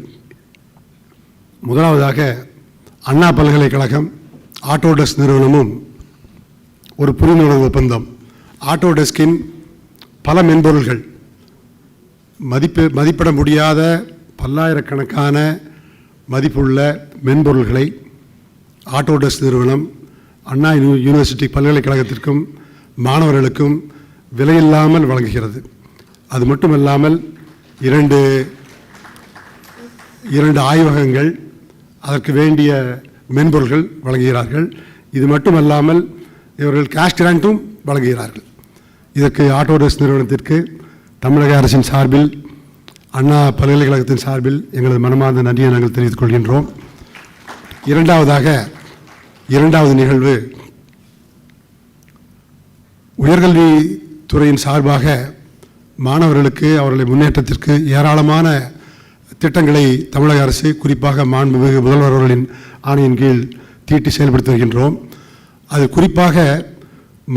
முதலாவதாக அண்ணா பல்கலைக்கழகம் ஆட்டோடெஸ்க் நிறுவனமும் ஒரு புரிந்துணர்வு ஒப்பந்தம். ஆட்டோடெஸ்கின் பல மென்பொருள்கள், மதிப்பிட முடியாத பல்லாயிரக்கணக்கான மதிப்புள்ள மென்பொருள்களை ஆட்டோடெஸ்க் நிறுவனம் அண்ணா யூனிவர்சிட்டி பல்கலைக்கழகத்திற்கும் மாணவர்களுக்கும் விலையில்லாமல் வழங்குகிறது. அது மட்டுமல்லாமல் 2 ஆய்வகங்கள், அதற்கு வேண்டிய மென்பொருள்கள் வழங்குகிறார்கள். இது மட்டுமல்லாமல் இவர்கள் கேஷ் கிராண்டும் வழங்குகிறார்கள். இதற்கு ஆட்டோடெஸ்க் நிறுவனத்திற்கு தமிழக அரசின் சார்பில், அண்ணா பல்கலைக்கழகத்தின் சார்பில் எங்களது மனமார்ந்த நன்றியை நாங்கள் தெரிவித்துக் கொள்கின்றோம். இரண்டாவது நிகழ்வு, உயர்கல்வித்துறையின் சார்பாக மாணவர்களுக்கு அவர்களை முன்னேற்றத்திற்கு ஏராளமான திட்டங்களை தமிழக அரசு, குறிப்பாக மாண்புமிகு முதல்வர் அவர்களின் ஆணையின் கீழ் தீட்டி செயல்படுத்தி வருகின்றோம். அது குறிப்பாக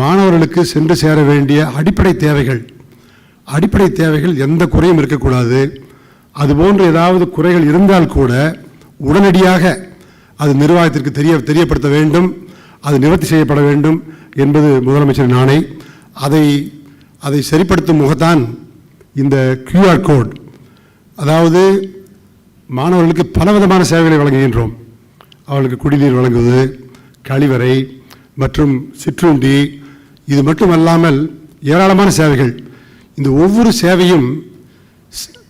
மாணவர்களுக்கு சென்று சேர வேண்டிய அடிப்படை தேவைகள் எந்த குறையும் இருக்கக்கூடாது. அதுபோன்று ஏதாவது குறைகள் இருந்தால் கூட உடனடியாக அது நிர்வாகத்திற்கு தெரியப்படுத்த வேண்டும், அது நிவர்த்தி செய்யப்பட வேண்டும் என்பது முதலமைச்சரின் ஆணை. அதை சரிப்படுத்தும் முகத்தான் இந்த QR கோட். அதாவது மாணவர்களுக்கு பலவிதமான சேவைகளை வழங்குகின்றோம். அவர்களுக்கு குடிநீர் வழங்குவது, கழிவறை மற்றும் சிற்றுண்டி, இது மட்டுமல்லாமல் ஏராளமான சேவைகள். இந்த ஒவ்வொரு சேவையும்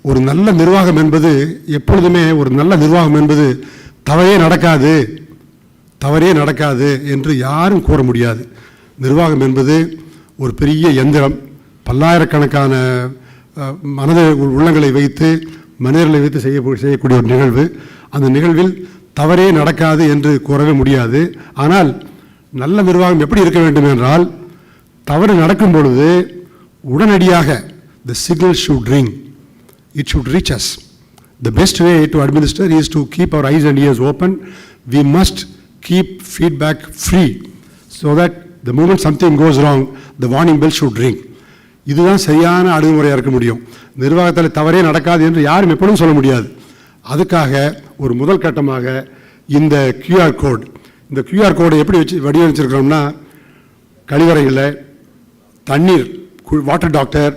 ஒரு நல்ல நிர்வாகம் என்பது, எப்பொழுதுமே ஒரு நல்ல நிர்வாகம் என்பது தவறே நடக்காது என்று யாரும் கூற முடியாது. நிர்வாகம் என்பது ஒரு பெரிய எந்திரம். பல்லாயிரக்கணக்கான உள்ளங்களை வைத்து, மனிதர்களை வைத்து செய்யக்கூடிய ஒரு நிகழ்வு. அந்த நிகழ்வில் தவறே நடக்காது என்று கூறவே முடியாது. ஆனால் நல்ல நிர்வாகம் எப்படி இருக்க வேண்டும் என்றால், தவறு நடக்கும் பொழுது உடனடியாக the signal should ring. It should reach us. The best way to administer is to keep our eyes and ears open. We must keep feedback free so that the moment something goes wrong, the warning bell should ring. இதுதான் சரியான அணுகுமுறையாக இருக்க முடியும். நிர்வாகத்தில் தவறே நடக்காது என்று யாரும் எப்பொழுதும் சொல்ல முடியாது. அதுக்காக ஒரு முதல் கட்டமாக இந்த QR கோட், இந்த QR கோடை எப்படி வடிவமைச்சிருக்கிறோம்னா, கழிவறையில் தண்ணீர், வாட்டர் டாக்டர்,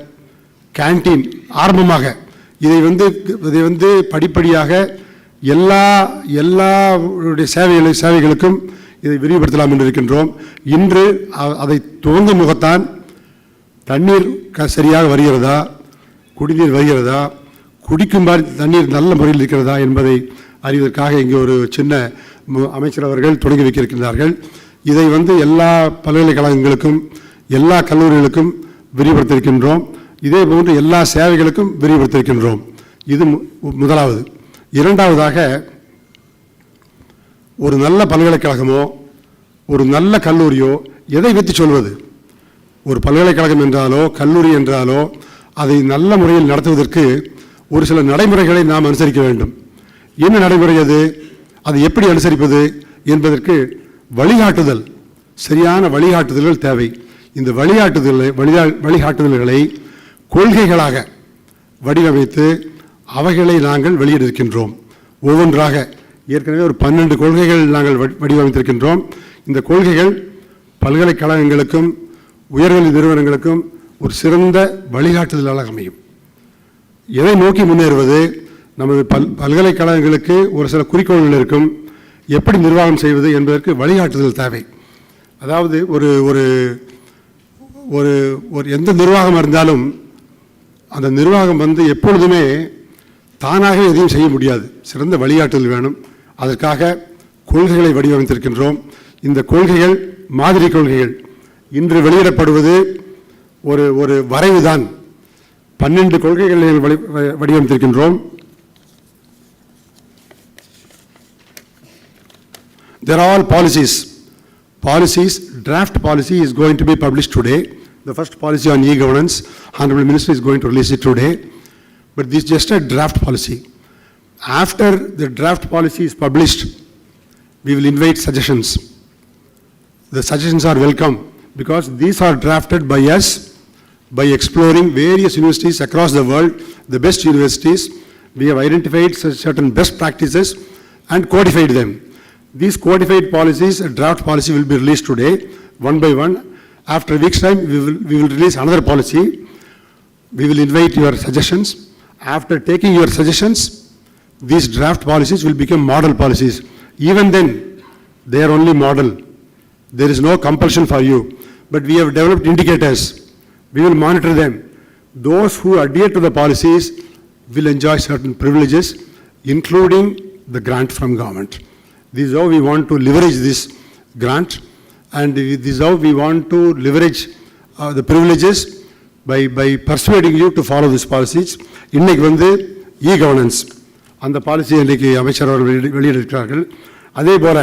கேன்டீன் ஆரம்பமாக இதை வந்து படிப்படியாக எல்லாருடைய சேவைகளுக்கும் இதை விரிவுபடுத்தலாம் என்று இருக்கின்றோம். இன்று அதை துவங்கும் முகத்தான் தண்ணீர் சரியாக வருகிறதா, குடிநீர் வருகிறதா, குடிக்கும் தண்ணீர் நல்ல முறையில் இருக்கிறதா என்பதை அறிவதற்காக இங்கே ஒரு சின்ன அமைச்சர் அவர்கள் தொடங்கி வைக்கிருக்கிறார்கள். இதை வந்து எல்லா பல்கலைக்கழகங்களுக்கும் எல்லா கல்லூரிகளுக்கும் விரிவுபடுத்தியிருக்கின்றோம். இதே போன்று எல்லா சேவைகளுக்கும் விரிவுபடுத்தியிருக்கின்றோம். இது முதலாவது. இரண்டாவதாக, ஒரு நல்ல பல்கலைக்கழகமோ ஒரு நல்ல கல்லூரியோ எதை வைத்து சொல்வது? ஒரு பல்கலைக்கழகம் என்றாலோ கல்லூரி என்றாலோ அதை நல்ல முறையில் நடத்துவதற்கு ஒரு சில நடைமுறைகளை நாம் அனுசரிக்க வேண்டும். என்ன நடைமுறை அது? அதை எப்படி அனுசரிப்பது என்பதற்கு வழிகாட்டுதல், சரியான வழிகாட்டுதல்கள் தேவை. இந்த வழிகாட்டுதல்களை கொள்கைகளாக வடிவமைத்து அவைகளை நாங்கள் வெளியிட்டிருக்கின்றோம். ஒவ்வொன்றாக ஏற்கனவே ஒரு 12 கொள்கைகள் நாங்கள் வடிவமைத்திருக்கின்றோம். இந்த கொள்கைகள் பல்கலைக்கழகங்களுக்கும் உயர்கல்வி நிறுவனங்களுக்கும் ஒரு சிறந்த வழிகாட்டுதலாக அமையும். எதை நோக்கி முன்னேறுவது? நமது பல்கலைக்கழகங்களுக்கு ஒரு சில குறிக்கோள்கள் இருக்கும். எப்படி நிர்வாகம் செய்வது என்பதற்கு வழிகாட்டுதல் தேவை. அதாவது ஒரு ஒரு ஒரு எந்த நிர்வாகம் இருந்தாலும் அந்த நிர்வாகம் வந்து எப்பொழுதுமே தானாக எதையும் செய்ய முடியாது. சிறந்த வழிகாட்டுதல் வேணும். அதற்காக கொள்கைகளை வடிவமைத்திருக்கின்றோம். இந்த கொள்கைகள் மாதிரி கொள்கைகள். இன்று வெளியிடப்படுவது ஒரு வரைவுதான். 12 கொள்கைகளை வடிவமைத்திருக்கின்றோம். There are all policies. Draft policy is going to be published today. The first policy on e-governance, Honorable Minister is going to release it today. But this is just a draft policy. After the draft policy is published, we will invite suggestions. The suggestions are welcome because these are drafted by us by exploring various universities across the world, the best universities. We have identified certain best practices and codified them. These codified policies, a draft policy will be released today, one by one. After a week's time, we will release another policy. We will invite your suggestions. After taking your suggestions, these draft policies will become model policies. Even then, they are only model. There is no compulsion for you. But we have developed indicators. We will monitor them. Those who adhere to the policies will enjoy certain privileges, including the grant from government. This is how we want to leverage this grant, and this is how we want to leverage the privileges by persuading you to follow these policies. இன்னைக்கு வந்து e-governance அந்த policy இன்றைக்கு அமைச்சர் அவர்கள் வெளியிட்டிருக்கிறார்கள். அதே போல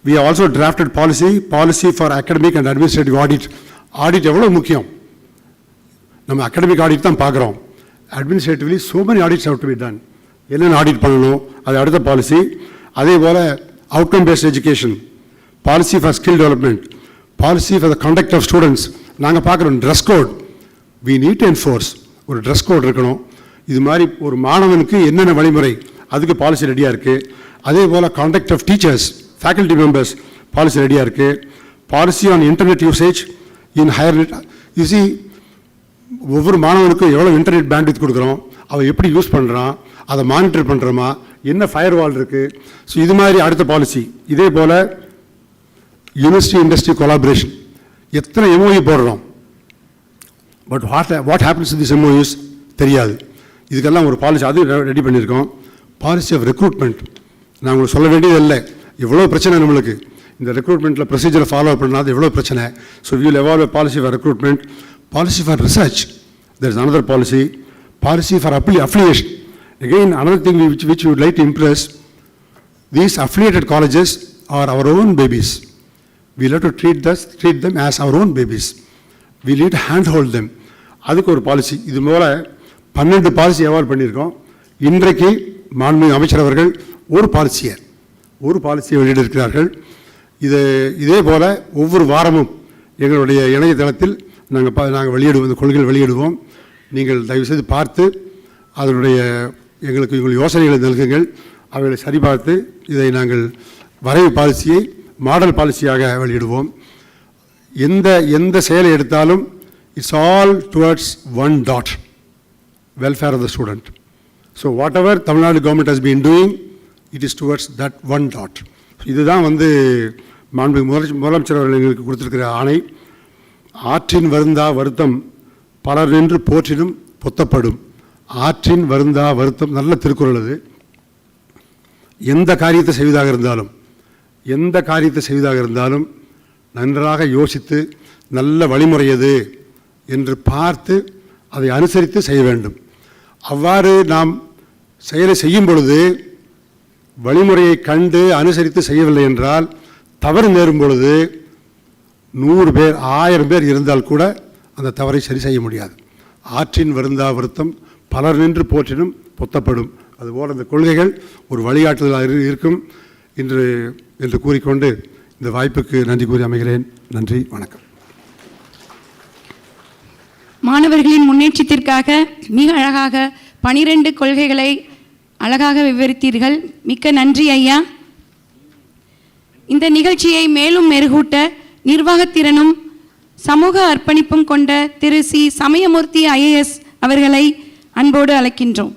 we have also drafted policy for academic and administrative audit. Audit எவ்வளவு முக்கியம்? நம்ம academic audit தான் பார்க்குறோம். Administratively so many audits have to be done. என்னென்ன ஆடிட் பண்ணணும் அது அடுத்த பாலிசி. அதே போல outcome based education, policy for skill development, policy for the conduct of students. நாங்கள் பார்க்குறோம் dress code. we need to enforce. ஒரு ட்ரெஸ் கோட் இருக்கணும். இது மாதிரி ஒரு மாணவனுக்கு என்னென்ன வழிமுறை அதுக்கு பாலிசி ரெடியாக இருக்குது. அதே போல் contact of teachers, faculty members policy ரெடியாக இருக்குது. Policy on internet usage in higher net. யூசி ஒவ்வொரு மாணவனுக்கும் எவ்வளோ இன்டர்நெட் பேண்ட்வித் கொடுக்குறோம், அவன் எப்படி யூஸ் பண்ணுறான், அதை மானிட்டர் பண்ணுறோமா, என்ன ஃபயர் வால் இருக்குது. ஸோ இது மாதிரி அடுத்த பாலிசி. இதே போல் யூனிவர்சிட்டி இண்டஸ்ட்ரி கொலாபரேஷன் எத்தனை MOU போடுறோம். But what happens to this MOUs தெரியாது. இதுக்கெல்லாம் ஒரு பாலிசி அது ரெடி பண்ணியிருக்கோம். பாலிசி ஆஃப் ரெக்ரூட்மெண்ட் நான் உங்களுக்கு சொல்ல வேண்டியது இல்லை. எவ்வளோ பிரச்சனை நம்மளுக்கு இந்த ரெக்ரூட்மெண்ட்டில் ப்ரொசீஜரை ஃபாலோ பண்ணாது எவ்வளோ பிரச்சனை. So we will evolve policy for recruitment, policy for research. there is another policy for affiliation. Again, another thing which we would like to impress, these affiliated colleges are our own babies. We have to treat them as our own babies. we need to handhold them. அதுக்கு ஒரு policy, இது போல 12 policy evolve பண்ணியிருக்கோம். இன்றைக்கு மாண்புமிகு அமைச்சர் அவர்கள் ஒரு பாலிசியை வெளியிட்டிருக்கிறார்கள். இதே போல் ஒவ்வொரு வாரமும் எங்களுடைய இணையதளத்தில் நாங்கள் வெளியிடுவோம், இந்த கொள்கைகள் வெளியிடுவோம். நீங்கள் தயவுசெய்து பார்த்து அதனுடைய எங்களுக்கு யோசனைகளை நல்குங்கள். அவைகளை சரிபார்த்து இதை நாங்கள் வரைவு பாலிசியை மாடல் பாலிசியாக வெளியிடுவோம். எந்த செயலை எடுத்தாலும் it's all towards one dot, welfare of the student. So whatever Tamil Nadu government has been doing, it is towards that one dot. இதுதான் மாண்புமிகு முதலமைச்சர் அவர்கள் எங்களுக்கு கொடுத்திருக்கிற ஆணை. ஆற்றின் வருந்தா வருத்தம் பலர் நின்று போற்றினும் பொத்தப்படும். ஆற்றின் வருந்தா வருத்தம், நல்ல திருக்குறள் அது. எந்த காரியத்தை செய்வதாக இருந்தாலும் நன்றாக யோசித்து நல்ல வழிமுறை எது என்று பார்த்து அதை அனுசரித்து செய்ய வேண்டும். அவ்வாறு நாம் செயலை செய்யும் பொழுது வழிமுறையை கண்டு அனுசரித்து செய்யவில்லை என்றால் தவறு நேரும் பொழுது 100 பேர் 1000 பேர் இருந்தால் கூட அந்த தவறை சரி செய்ய முடியாது. ஆற்றின் வருந்தா வருத்தம் பலர் நின்று போற்றினும் பொத்தப்படும். அதுபோல் இந்த கொள்கைகள் ஒரு வழிகாட்டுதலாக இருக்கும் என்று கூறிக்கொண்டு இந்த வாய்ப்புக்கு நன்றி கூறி அமைகிறேன். நன்றி, வணக்கம். மாணவர்களின் முன்னேற்றத்திற்காக மிக அழகாக 12 கொள்கைகளை அழகாக விவரித்தீர்கள். மிக்க நன்றி ஐயா. இந்த நிகழ்ச்சியை மேலும் மெருகூட்ட நிர்வாகத்திறனும் சமூக அர்ப்பணிப்பும் கொண்ட திரு சி. சமயமூர்த்தி IAS அவர்களை அன்போடு அழைக்கின்றோம்.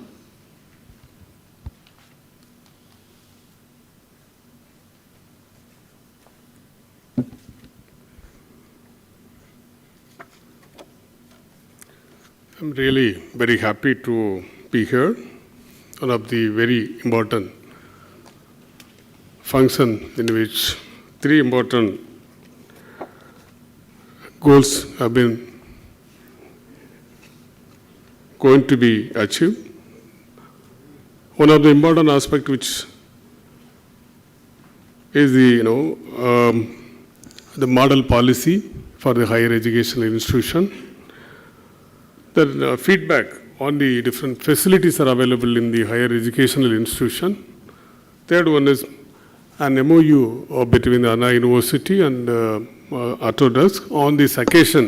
I'm really very happy to be here. One of the very important function in which 3 important goals have been going to be achieved. One of the important aspects which is the model policy for the higher educational institution. The feedback on the different facilities are available in the higher educational institution. Third one is an MOU between the Anna University and Autodesk. On this occasion,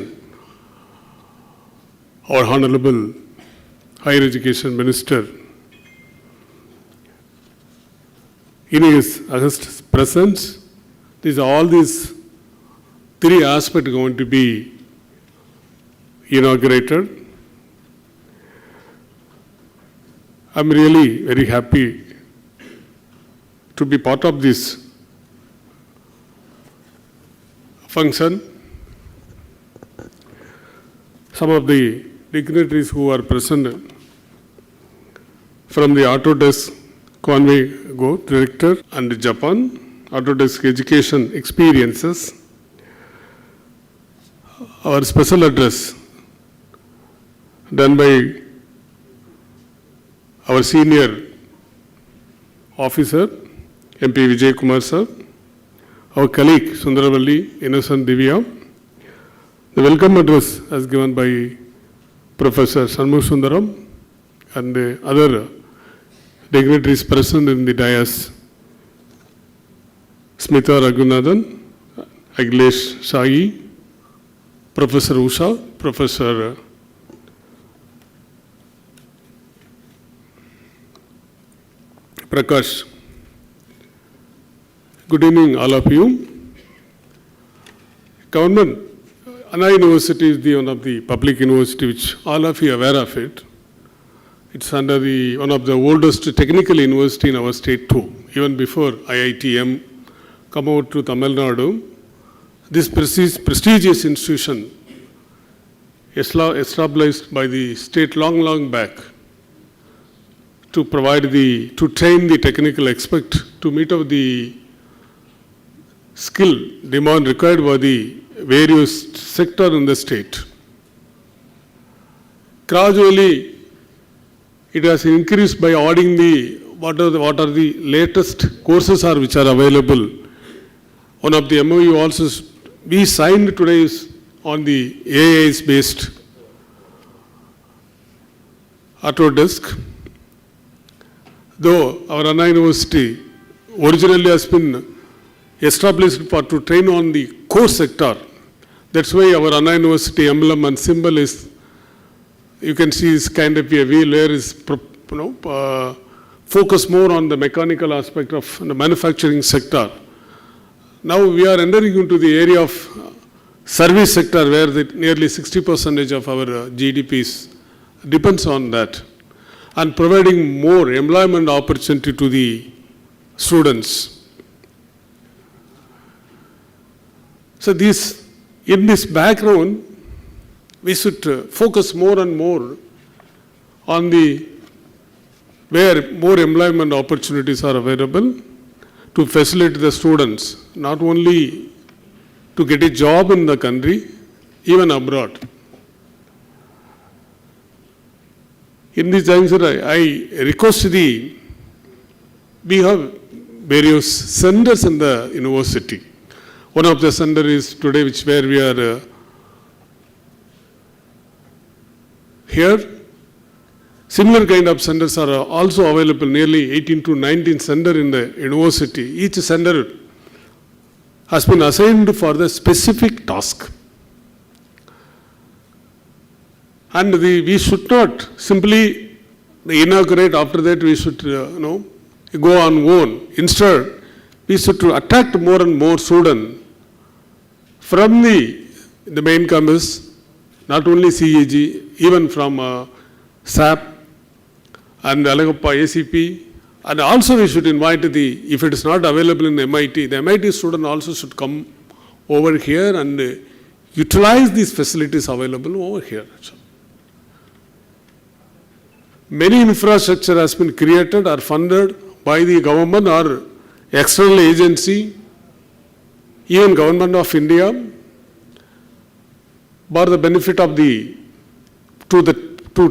our Honorable Higher Education Minister, in his august presence, all these 3 aspects are going to be inaugurated. I'm really very happy to be part of this function. Some of the dignitaries who are present from the Autodesk Conway Go Director and Japan, Autodesk Education Experiences, our special address done by our senior officer, MP Vijay Kumar sir, our colleague Sundaravalli Innocent Divya. The welcome address as given by Professor Shanmugh Sundaram and other dignitaries present in the dais. Smita Raghunathan, Aglesh Shahi, Professor Usha, Professor Prakash. Good evening, all of you. Government, Anna University is one of the public university which all of you are aware of it. It's under one of the oldest technical university in our state too. Even before IITM come out to Tamil Nadu, this prestigious institution established by the state long back to train the technical expert to meet up the skill demand required by the various sectors in the state. Gradually, it has increased by adding what are the latest courses which are available. One of the MOU also we signed today is on the AI-based Autodesk. Though our Anna University originally has been established to train on the core sector, that's why our Anna University emblem and symbol is, you can see, is kind of a wheel where is focus more on the mechanical aspect of the manufacturing sector. Now we are entering into the area of service sector where nearly 60% of our GDP depends on that, and providing more employment opportunity to the students. So in this background, we should focus more and more on where more employment opportunities are available to facilitate the students, not only to get a job in the country, even abroad. In this juncture, I request we have various centers in the university. One of the centers is today, where we are here. Similar kind of centers are also available, nearly 18 to 19 centers in the university. Each center has been assigned for the specific task. And we should not simply inaugurate, after that we should go on own. Instead, we should attract more and more students from the main campus, not only CEG, even from SAP and Alagappa ACP, and also we should invite if it is not available in MIT, the MIT student also should come over here and utilize these facilities available over here. Many infrastructure has been created or funded by the government or external agency, even Government of India, for the benefit of to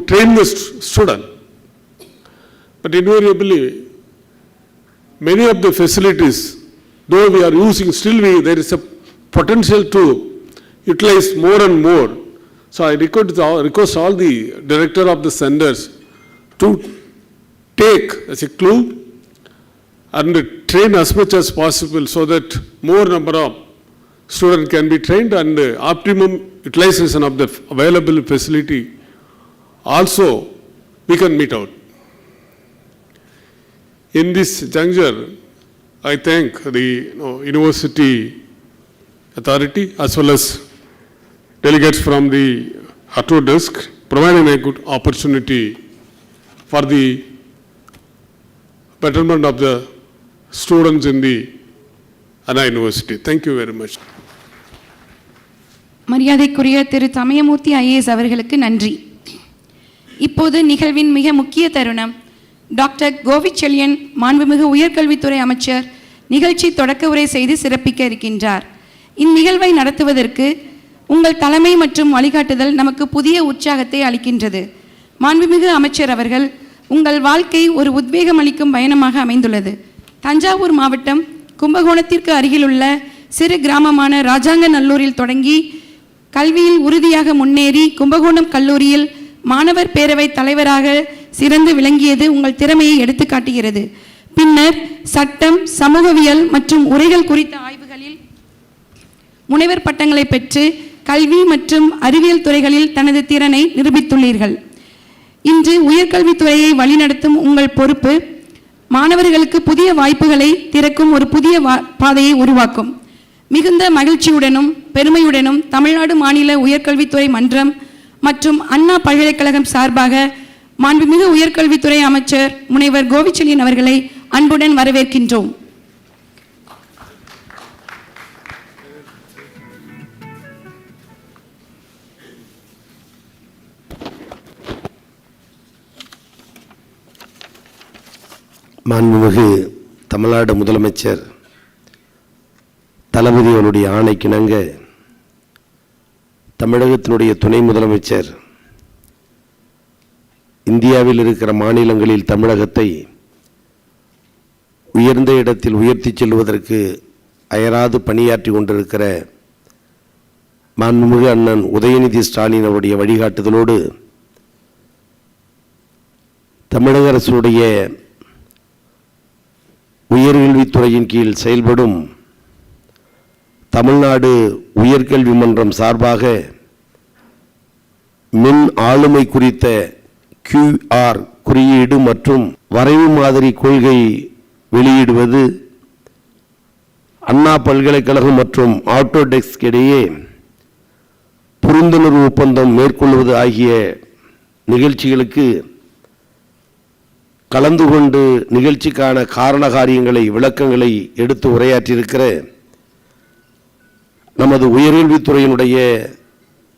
train the student. But invariably, many of the facilities, though we are using, still there is a potential to utilize more and more. So I request all the director of the centers to take as a clue and train as much as possible so that more number of students can be trained and optimum utilization of the available facility also we can meet out. In this juncture, I thank the university authority as well as delegates from the Autodesk, providing a good opportunity for the betterment of the students in the Anna University. Thank you very much. மரியாதைக்குரிய திரு தமயமூர்த்தி IAS அவர்களுக்கு நன்றி. இப்போது நிகழ்வின் மிக முக்கிய தருணம். Doctor Kovichezhiyan மாண்புமிகு உயர்கல்வித்துறை அமைச்சர் நிகழ்ச்சி தொடக்க உரை செய்து சிறப்பிக்க இருக்கின்றார். இந்நிகழ்வை நடத்துவதற்கு உங்கள் தலைமை மற்றும் வழிகாட்டுதல் நமக்கு புதிய உற்சாகத்தை அளிக்கின்றது. மாண்புமிகு அமைச்சர் அவர்கள், உங்கள் வாழ்க்கை ஒரு உத்வேகம் அளிக்கும் பயணமாக அமைந்துள்ளது. தஞ்சாவூர் மாவட்டம் கும்பகோணத்திற்கு அருகிலுள்ள சிறு கிராமமான ராஜாங்கநல்லூரில் தொடங்கி கல்வியில் உறுதியாக முன்னேறி கும்பகோணம் கல்லூரியில் மாணவர் பேரவை தலைவராக சிறந்து விளங்கியது உங்கள் திறமையை எடுத்து காட்டுகிறது. பின்னர் சட்டம், சமூகவியல் மற்றும் உரைகள் குறித்த ஆய்வுகளில் முனைவர் பட்டங்களை பெற்று கல்வி மற்றும் அறிவியல் துறைகளில் தனது திறனை நிரூபித்துள்ளீர்கள். இன்று உயர்கல்வித்துறையை வழிநடத்தும் உங்கள் பொறுப்பு மாணவர்களுக்கு புதிய வாய்ப்புகளை திறக்கும் ஒரு புதிய பாதையை உருவாக்கும். மிகுந்த மகிழ்ச்சியுடனும் பெருமையுடனும் தமிழ்நாடு மாநில உயர்கல்வித்துறை மன்றம் மற்றும் அண்ணா பல்கலைக்கழகம் சார்பாக மாண்புமிகு உயர்கல்வித்துறை அமைச்சர் முனைவர் கோவிச்செழியன் அவர்களை அன்புடன் வரவேற்கின்றோம். மாண்புமிகு தமிழ்நாடு முதலமைச்சர் தளபதி அவருடைய ஆணைக்கிணங்க தமிழகத்தினுடைய துணை முதலமைச்சர் இந்தியாவில் இருக்கிற மாநிலங்களில் தமிழகத்தை உயர்ந்த இடத்தில் உயர்த்தி செல்வதற்கு அயராது பணியாற்றி கொண்டிருக்கிற மாண்புமிகு அண்ணன் உதயநிதி ஸ்டாலின் அவருடைய வழிகாட்டுதலோடு தமிழக அரசுடைய உயர்கல்வித்துறையின் கீழ் செயல்படும் தமிழ்நாடு உயர்கல்வி மன்றம் சார்பாக மின் ஆளுமை குறித்த QR குறியீடு மற்றும் வரைவு மாதிரி கொள்கை வெளியிடுவது, அண்ணா பல்கலைக்கழகம் மற்றும் ஆட்டோடெஸ்க் இடையே புரிந்துணர்வு ஒப்பந்தம் மேற்கொள்வது ஆகிய நிகழ்ச்சிகளுக்கு கலந்து கொண்டு நிகழ்ச்சிக்கான காரண காரியங்களை விளக்கங்களை எடுத்து உரையாற்றியிருக்கிற நமது உயர்கல்வித்துறையினுடைய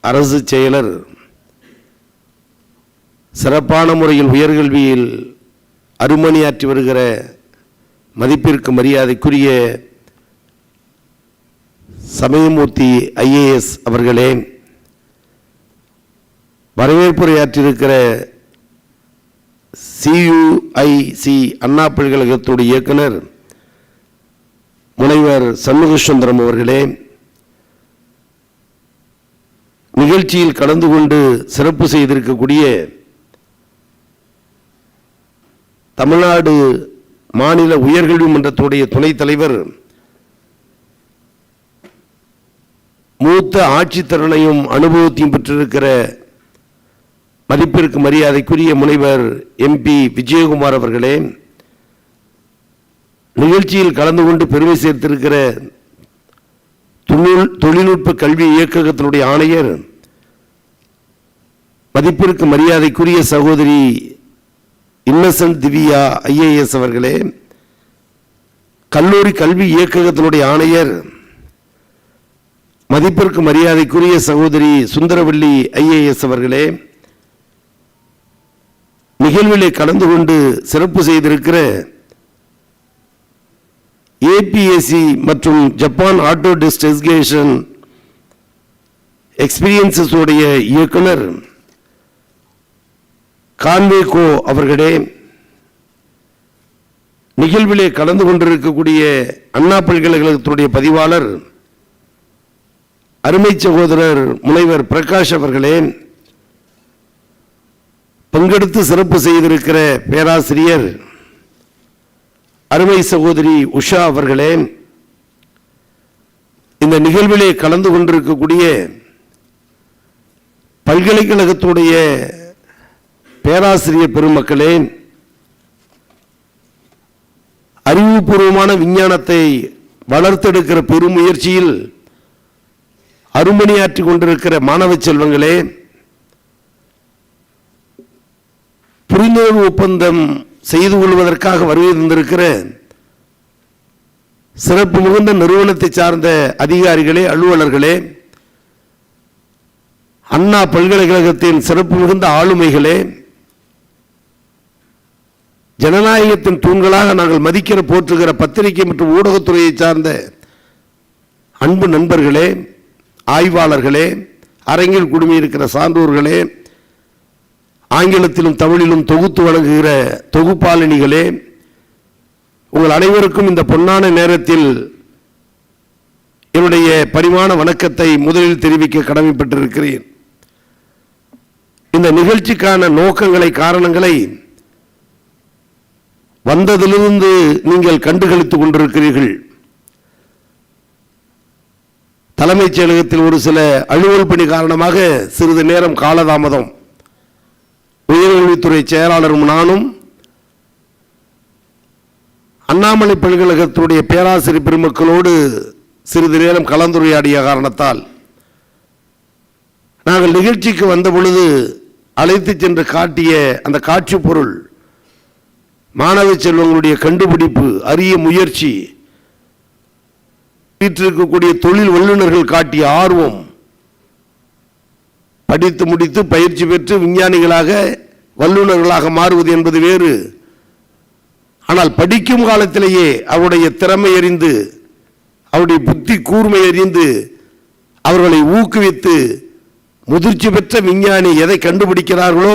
அரசு செயலர், சிறப்பான முறையில் உயர்கல்வியில் அருமணியாற்றி வருகிற மதிப்பிற்கு மரியாதைக்குரிய சமயமூர்த்தி IAS அவர்களே, வரவேற்புரையாற்றியிருக்கிற CUIC அண்ணா பல்கலைக்கழகத்துடைய இயக்குனர் முனைவர் சண்முகசுந்தரம் அவர்களே, நிகழ்ச்சியில் கலந்து கொண்டு சிறப்பு செய்திருக்கக்கூடிய தமிழ்நாடு மாநில உயர்கல்வி மன்றத்துடைய துணைத் தலைவர், மூத்த ஆட்சித்திறனையும் அனுபவத்தையும் பெற்றிருக்கிற மதிப்பிற்கு மரியாதைக்குரிய முனைவர் MP விஜயகுமார் அவர்களே, நிகழ்ச்சியில் கலந்து கொண்டு பெருமை சேர்த்திருக்கிற தொழில்நுட்ப கல்வி இயக்ககத்தினுடைய ஆணையர் மதிப்பிற்கு மரியாதைக்குரிய சகோதரி இன்னசென்ட் திவ்யா IAS அவர்களே, கல்லூரி கல்வி இயக்ககத்தினுடைய ஆணையர் மதிப்பிற்கு மரியாதைக்குரிய சகோதரி சுந்தரவல்லி IAS அவர்களே, நிகழ்விலே கலந்து கொண்டு சிறப்பு செய்திருக்கிற APAC மற்றும் ஜப்பான் ஆட்டோடெஸ்க் எஜுகேஷன் எக்ஸ்பீரியன்சஸ் உடைய இயக்குனர் கான்வேகோ அவர்களே, நிகழ்விலே கலந்து கொண்டிருக்கக்கூடிய அண்ணா பல்கலைக்கழகத்துடைய பதிவாளர் அருமை சகோதரர் முனைவர் பிரகாஷ் அவர்களே, பங்கெடுத்து சிறப்பு செய்திருக்கிற பேராசிரியர் அருமை சகோதரி உஷா அவர்களே, இந்த நிகழ்விலே கலந்து கொண்டிருக்கக்கூடிய பல்கலைக்கழகத்துடைய பேராசிரியர் பெருமக்களே, அறிவுபூர்வமான விஞ்ஞானத்தை வளர்த்தெடுக்கிற பெருமுயற்சியில் அருமணியாற்றி கொண்டிருக்கிற மாணவ செல்வங்களே, புரிந்துணர்வு ஒப்பந்தம் செய்து கொள்வதற்காக வருகை தந்திருக்கிற சிறப்பு மிகுந்த நிறுவனத்தை சார்ந்த அதிகாரிகளே, அலுவலர்களே, அண்ணா பல்கலைக்கழகத்தின் சிறப்பு மிகுந்த ஆளுமைகளே, ஜனநாயகத்தின் தூண்களாக நாங்கள் மதிக்கிற போற்றுகிற பத்திரிகை மற்றும் ஊடகத்துறையை சார்ந்த அன்பு நண்பர்களே, ஆய்வாளர்களே, அரங்கில் குழுமியிருக்கிற சான்றோர்களே, ஆங்கிலத்திலும் தமிழிலும் தொகுத்து வழங்குகிற தொகுப்பாளினிகளே, உங்கள் அனைவருக்கும் இந்த பொன்னான நேரத்தில் என்னுடைய பரிமாண வணக்கத்தை முதலில் தெரிவிக்க கடமைப்பட்டிருக்கிறேன். இந்த நிகழ்ச்சிக்கான நோக்கங்களை, காரணங்களை வந்ததிலிருந்து நீங்கள் கண்டுகளித்துக் கொண்டிருக்கிறீர்கள். தலைமைச் செயலகத்தில் ஒரு சில அலுவல் பணி காரணமாக சிறிது நேரம் காலதாமதம். உயர்கல்வித்துறை செயலாளரும் நானும் அண்ணாமலை பல்கலைக்கழகத்துடைய பேராசிரியர் பெருமக்களோடு சிறிது நேரம் கலந்துரையாடிய காரணத்தால் நாங்கள் நிகழ்ச்சிக்கு வந்த பொழுது அழைத்து சென்று காட்டிய அந்த காட்சி பொருள், மாணவ செல்வங்களுடைய கண்டுபிடிப்பு, அரிய முயற்சி, வீட்டிற்கக்கூடிய தொழில் வல்லுநர்கள் காட்டிய ஆர்வம், படித்து முடித்து பயிற்சி பெற்று விஞ்ஞானிகளாக வல்லுநர்களாக மாறுவது என்பது வேறு. ஆனால் படிக்கும் காலத்திலேயே அவருடைய திறமை அறிந்து, அவருடைய புத்தி கூர்மை அறிந்து, அவர்களை ஊக்குவித்து முதிர்ச்சி பெற்ற விஞ்ஞானி எதை கண்டுபிடிக்கிறார்களோ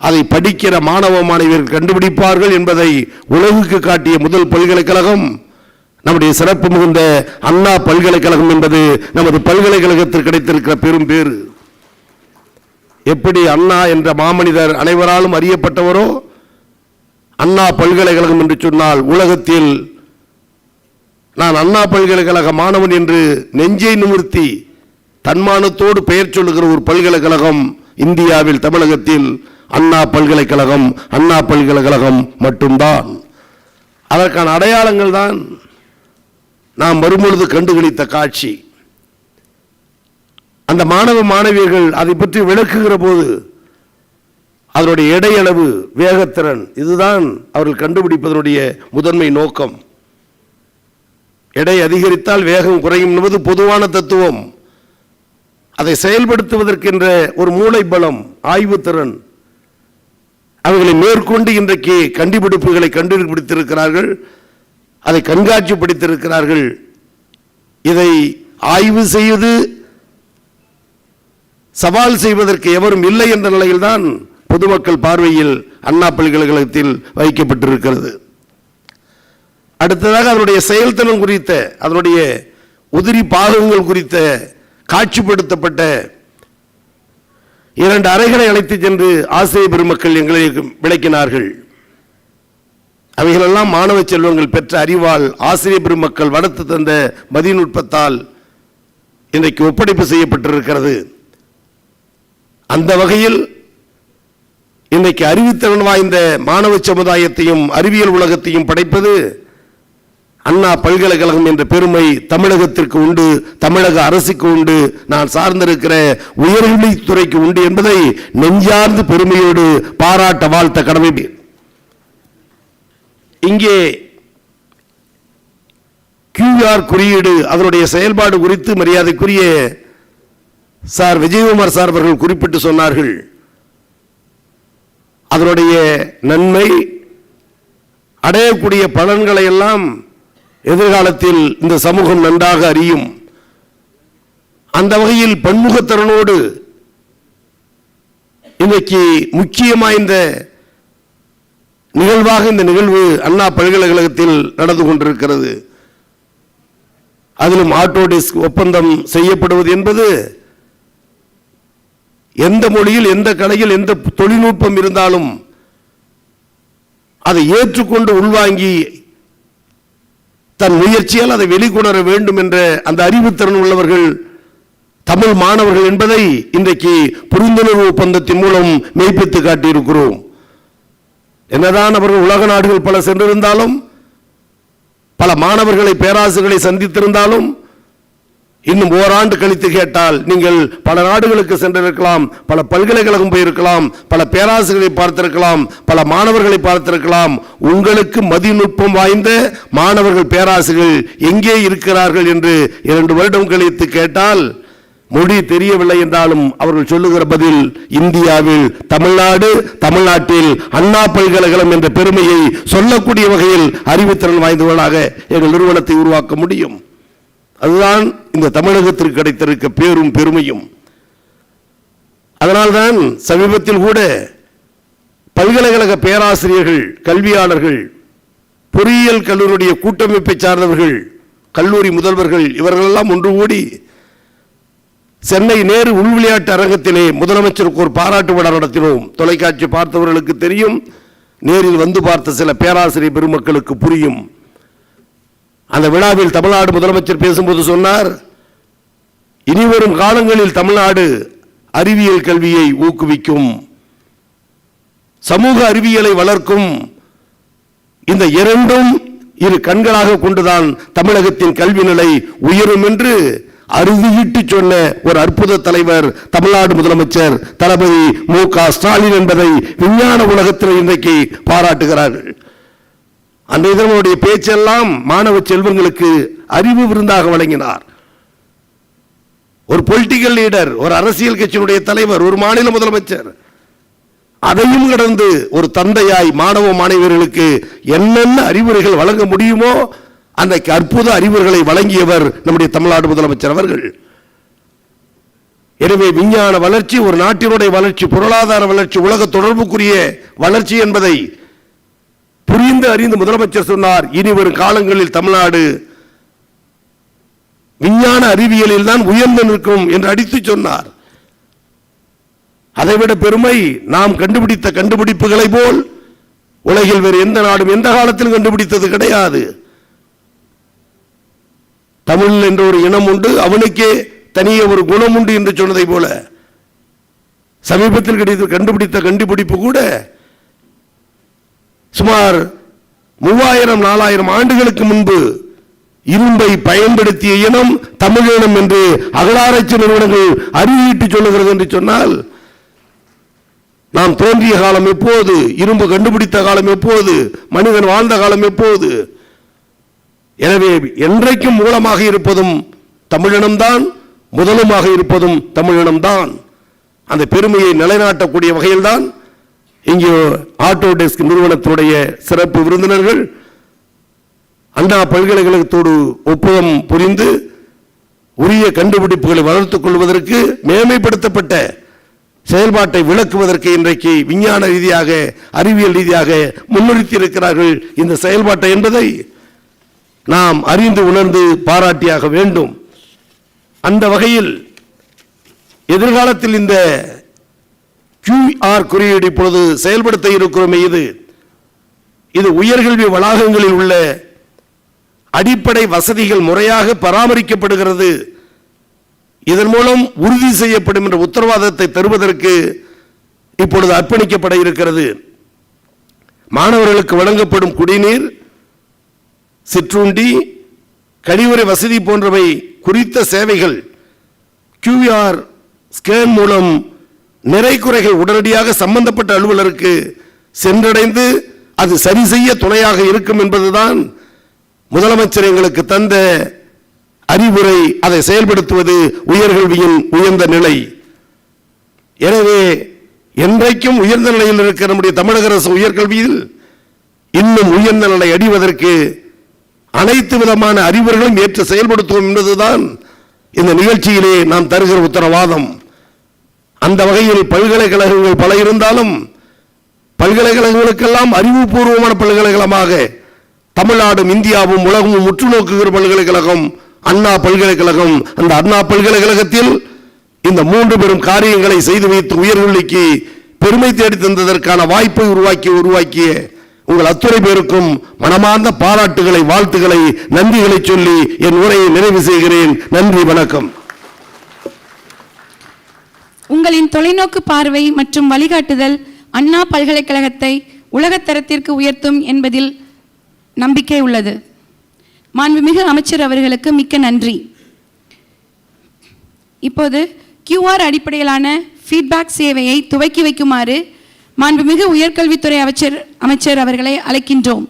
அதை படிக்கிற மாணவ மாணவியர்கள் கண்டுபிடிப்பார்கள் என்பதை உலகுக்கு காட்டிய முதல் பல்கலைக்கழகம் நம்முடைய சிறப்பு மிகுந்த அண்ணா பல்கலைக்கழகம் என்பது நமது பல்கலைக்கழகத்திற்கு கிடைத்திருக்கிற பெரும் பேறு. எப்படி அண்ணா என்ற மாமனிதர் அனைவராலும் அறியப்பட்டவரோ, அண்ணா பல்கலைக்கழகம் என்று சொன்னால் உலகத்தில் நான் அண்ணா பல்கலைக்கழக மாணவன் என்று நெஞ்சை நிமிர்த்தி தன்மானத்தோடு பெயர் சொல்லுகிற ஒரு பல்கலைக்கழகம் இந்தியாவில், தமிழகத்தில் அண்ணா பல்கலைக்கழகம், அண்ணா பல்கலைக்கழகம் மட்டும்தான். அதற்கான அடையாளங்கள் தான் நாம் வரும்பொழுது கண்டுகளித்த காட்சி. அந்த மாணவ மாணவியர்கள் அதை பற்றி விளக்குகிற போது அதனுடைய எடையளவு, வேகத்திறன், இதுதான் அவர்கள் கண்டுபிடிப்பதனுடைய முதன்மை நோக்கம். எடை அதிகரித்தால் வேகம் குறையும் என்பது பொதுவான தத்துவம். அதை செயல்படுத்துவதற்கென்ற ஒரு மூளை பலம், ஆய்வுத்திறன், அவர்களை மேற்கொண்டு இன்றைக்கு கண்டுபிடிப்புகளை கண்டுபிடித்திருக்கிறார்கள், அதை கண்காட்சிப்படுத்தியிருக்கிறார்கள். இதை ஆய்வு செய்து சவால் செய்வதற்கு எவரும் இல்லை என்ற நிலையில்தான் பொதுமக்கள் பார்வையில் அண்ணா பல்கலைக்கழகத்தில் வைக்கப்பட்டிருக்கிறது. அடுத்ததாக அதனுடைய செயல்திறன் குறித்த, அதனுடைய உதிரி பாகங்கள் குறித்த காட்சிப்படுத்தப்பட்ட 2 அறைகளை அழைத்து சென்று ஆசிரியர் பெருமக்கள் எங்களை விளக்கினார்கள். அவைகளெல்லாம் மாணவ செல்வங்கள் பெற்ற அறிவால், ஆசிரியர் பெருமக்கள் வளர்த்து தந்த மதிநுட்பத்தால் இன்றைக்கு ஒப்படைப்பு செய்யப்பட்டிருக்கிறது. அந்த வகையில் இன்றைக்கு அறிவுத்திறன் வாய்ந்த மாணவ சமுதாயத்தையும் அறிவியல் உலகத்தையும் படைப்பது அண்ணா பல்கலைக்கழகம் என்ற பெருமை தமிழகத்திற்கு உண்டு, தமிழக அரசுக்கு உண்டு, நான் சார்ந்திருக்கிற உயர்கல்வித்துறைக்கு உண்டு என்பதை நெஞ்சார்ந்து பெருமையோடு பாராட்ட வாழ்த்த கடமை. இங்கே QR குறியீடு, அதனுடைய செயல்பாடு குறித்து மரியாதைக்குரிய சார் விஜயகுமார் சார் அவர்கள் குறிப்பிட்டு சொன்னார்கள். அதனுடைய நன்மை, அடையக்கூடிய பலன்களை எல்லாம் எதிர்காலத்தில் இந்த சமூகம் நன்றாக அறியும். அந்த வகையில் பன்முகத்திறனோடு இன்றைக்கு முக்கியமாக இந்த நிகழ்வாக இந்த நிகழ்வு அண்ணா பல்கலைக்கழகத்தில் நடந்து கொண்டிருக்கிறது. அதிலும் ஆட்டோடெஸ்க் ஒப்பந்தம் செய்யப்படுவது என்பது எந்த மொழியில், எந்த கலையில், எந்த தொழில்நுட்பம் இருந்தாலும் அதை ஏற்றுக்கொண்டு உள்வாங்கி தன் முயற்சியால் அதை வெளிக்கொணர வேண்டும் என்ற அந்த அறிவுத்திறன் உள்ளவர்கள் தமிழ் மாணவர்கள் என்பதை இன்றைக்கு புரிந்துணர்வு ஒப்பந்தத்தின் மூலம் மெய்ப்பித்து காட்டியிருக்கிறோம். என்னதான் அவர்கள் உலக நாடுகள் பல சென்றிருந்தாலும், பல மாணவர்களை, பேராசிரியர்களை சந்தித்திருந்தாலும், இன்னும் ஓராண்டு கழித்து கேட்டால் நீங்கள் பல நாடுகளுக்கு சென்றிருக்கலாம், பல பல்கலைக்கழகம் போயிருக்கலாம், பல பேராசிரியர்களை பார்த்திருக்கலாம், பல மாணவர்களை பார்த்திருக்கலாம், உங்களுக்கு மதிநுட்பம் வாய்ந்த மாணவர்கள், பேராசிரியர்கள் எங்கே இருக்கிறார்கள் என்று 2 வருடம் கழித்து கேட்டால் மொழி தெரியவில்லை என்றாலும் அவர்கள் சொல்லுகிற பதில் இந்தியாவில், தமிழ்நாடு, தமிழ்நாட்டில் அண்ணா பல்கலைக்கழகம் என்ற பெருமையை சொல்லக்கூடிய வகையில் அறிவுத்திறன் வாய்ந்தவர்களாக எங்கள் நிறுவனத்தை உருவாக்க முடியும். அதுதான் இந்த தமிழகத்திற்கு கிடைத்திருக்க பேரும் பெருமையும். அதனால்தான் சமீபத்தில் கூட பல்கலைக்கழக பேராசிரியர்கள், கல்வியாளர்கள், பொறியியல் கல்லூரியுடைய கூட்டமைப்பை சார்ந்தவர்கள், கல்லூரி முதல்வர்கள், இவர்களெல்லாம் ஒன்று கூடி சென்னை நேரு உள்விளையாட்டு அரங்கத்திலே முதலமைச்சருக்கு ஒரு பாராட்டு விழா நடத்தினோம். தொலைக்காட்சி பார்த்தவர்களுக்கு தெரியும், நேரில் வந்து பார்த்த சில பேராசிரியர் பெருமக்களுக்கு புரியும். அந்த விழாவில் தமிழ்நாடு முதலமைச்சர் பேசும்போது சொன்னார், இனிவரும் காலங்களில் தமிழ்நாடு அறிவியல் கல்வியை ஊக்குவிக்கும், சமூக அறிவியலை வளர்க்கும். இந்த இரண்டும் இரு கண்களாக கொண்டுதான் தமிழகத்தின் கல்வி நிலை உயரும் என்று அறுதியிட்டு சொன்ன ஒரு அற்புத தலைவர் தமிழ்நாடு முதலமைச்சர் தளபதி மு.க. ஸ்டாலின் என்பதை விஞ்ஞான உலகத்தில் இன்றைக்கு பாராட்டுகிறார்கள். அந்த இதனுடைய பேச்செல்லாம் மாணவ செல்வங்களுக்கு அறிவு விருந்தாக வழங்கினார். ஒரு பொலிட்டிக்கல் லீடர், ஒரு அரசியல் கட்சியினுடைய தலைவர், ஒரு மாநில முதலமைச்சர், அதையும் கடந்து ஒரு தந்தையாய் மாணவ மாணவியர்களுக்கு என்னென்ன அறிவுரைகள் வழங்க முடியுமோ அன்றைக்கு அற்புத அறிவுரைகளை வழங்கியவர் நம்முடைய தமிழ்நாடு முதலமைச்சர் அவர்கள். எனவே விஞ்ஞான வளர்ச்சி ஒரு நாட்டினுடைய வளர்ச்சி, பொருளாதார வளர்ச்சி, உலக தொடர்புக்குரிய வளர்ச்சி என்பதை புரிந்து அறிந்து முதலமைச்சர் சொன்னார், இனி வரும் காலங்களில் தமிழ்நாடு விஞ்ஞான அறிவியலில் தான் உயர்ந்து நிற்கும் என்று அடித்து சொன்னார். அதைவிட பெருமை நாம் கண்டுபிடித்த கண்டுபிடிப்புகளை போல் உலகில் வேறு எந்த நாடும் எந்த காலத்திலும் கண்டுபிடித்தது கிடையாது. தமிழ் என்ற ஒரு இனம் உண்டு, அவனுக்கே தனியே ஒரு குணம் உண்டு என்று சொன்னதை போல சமீபத்தில் கண்டுபிடித்த கண்டுபிடிப்பு கூட சுமார் 3000-4000 ஆண்டுகளுக்கு முன்பு இரும்பை பயன்படுத்திய இனம் தமிழ் இனம் என்று அகழாராய்ச்சி நிறுவனங்கள் அறிவிட்டு சொல்லுகிறது என்று சொன்னால், நாம் தோன்றிய காலம் எப்போது, இரும்பு கண்டுபிடித்த காலம் எப்போது, மனிதன் வாழ்ந்த காலம் எப்போது? எனவே என்றைக்கும் மூலமாக இருப்பதும் தமிழினம்தான், முதலுமாக இருப்பதும் தமிழினம்தான். அந்த பெருமையை நிலைநாட்டக்கூடிய வகையில்தான் இங்கே ஆட்டோடெஸ்க் நிறுவனத்தினுடைய சிறப்பு விருந்தினர்கள் அண்ணா பல்கலைக்கழகத்தோடு ஒப்பந்தம் புரிந்து உரிய கண்டுபிடிப்புகளை வளர்த்துக் கொள்வதற்கு மேன்மைப்படுத்தப்பட்ட செயல்பாட்டை விளக்குவதற்கு இன்றைக்கு விஞ்ஞான ரீதியாக அறிவியல் ரீதியாக முன்னிறுத்தி இருக்கிறார்கள் இந்த செயல்பாட்டை என்பதை நாம் அறிந்து உணர்ந்து பாராட்டியாக வேண்டும். அந்த வகையில் எதிர்காலத்தில் இந்த QR குறியீடு இப்பொழுது செயல்படுத்த இருக்கிறோமே, இது உயர்கல்வி வளாகங்களில் உள்ள அடிப்படை வசதிகள் முறையாக பராமரிக்கப்படுகிறது, இதன் மூலம் உறுதி செய்யப்படும் என்ற உத்தரவாதத்தை தருவதற்கு இப்பொழுது அர்ப்பணிக்கப்பட இருக்கிறது. மாணவர்களுக்கு வழங்கப்படும் குடிநீர், சிற்றுண்டி, கழிவறை வசதி போன்றவை குறித்த சேவைகள் QR ஸ்கேன் மூலம் நிறை குறைகள் உடனடியாக சம்பந்தப்பட்ட அலுவலருக்கு சென்றடைந்து அது சரி செய்ய துணையாக இருக்கும் என்பதுதான் முதலமைச்சர் எங்களுக்கு தந்த அறிவுரை. அதை செயல்படுத்துவது உயர்கல்வியின் உயர்ந்த நிலை. எனவே என்றைக்கும் உயர்ந்த நிலையில் இருக்கிற நம்முடைய தமிழக அரசு உயர்கல்வியில் இன்னும் உயர்ந்த நிலை அடைவதற்கு அனைத்து விதமான அறிவுரைகளும் ஏற்று செயல்படுத்துவோம் என்பதுதான் இந்த நிகழ்ச்சியிலே நாம் தருகிற உத்தரவாதம். அந்த வகையில் பல்கலைக்கழகங்கள் பல இருந்தாலும் பல்கலைக்கழகங்களுக்கெல்லாம் அறிவுபூர்வமான பல்கலைக்கழகமாக தமிழ்நாடும் இந்தியாவும் உலகமும் உற்று நோக்குகிற பல்கலைக்கழகம் அண்ணா பல்கலைக்கழகம். அந்த அண்ணா பல்கலைக்கழகத்தில் இந்த 3 பெரும் காரியங்களை செய்து வைத்து உயர்கல்விக்கு பெருமை தேடி தந்ததற்கான வாய்ப்பை உருவாக்கிய உங்கள் அத்துணை பேருக்கும் மனமார்ந்த பாராட்டுகளை, வாழ்த்துக்களை, நன்றிகளை சொல்லி என் உரையை நிறைவு செய்கிறேன். நன்றி, வணக்கம். உங்களின் தொலைநோக்கு பார்வை மற்றும் வழிகாட்டுதல் அண்ணா பல்கலைக்கழகத்தை உலகத்தரத்திற்கு உயர்த்தும் என்பதில் நம்பிக்கை உள்ளது. மாண்புமிகு அமைச்சர் அவர்களுக்கு மிக்க நன்றி. இப்போது QR அடிப்படையிலான ஃபீட்பேக் சேவையை துவக்கி வைக்குமாறு மாண்புமிகு உயர்கல்வித்துறை அமைச்சர் அவர்களை அழைக்கின்றோம்.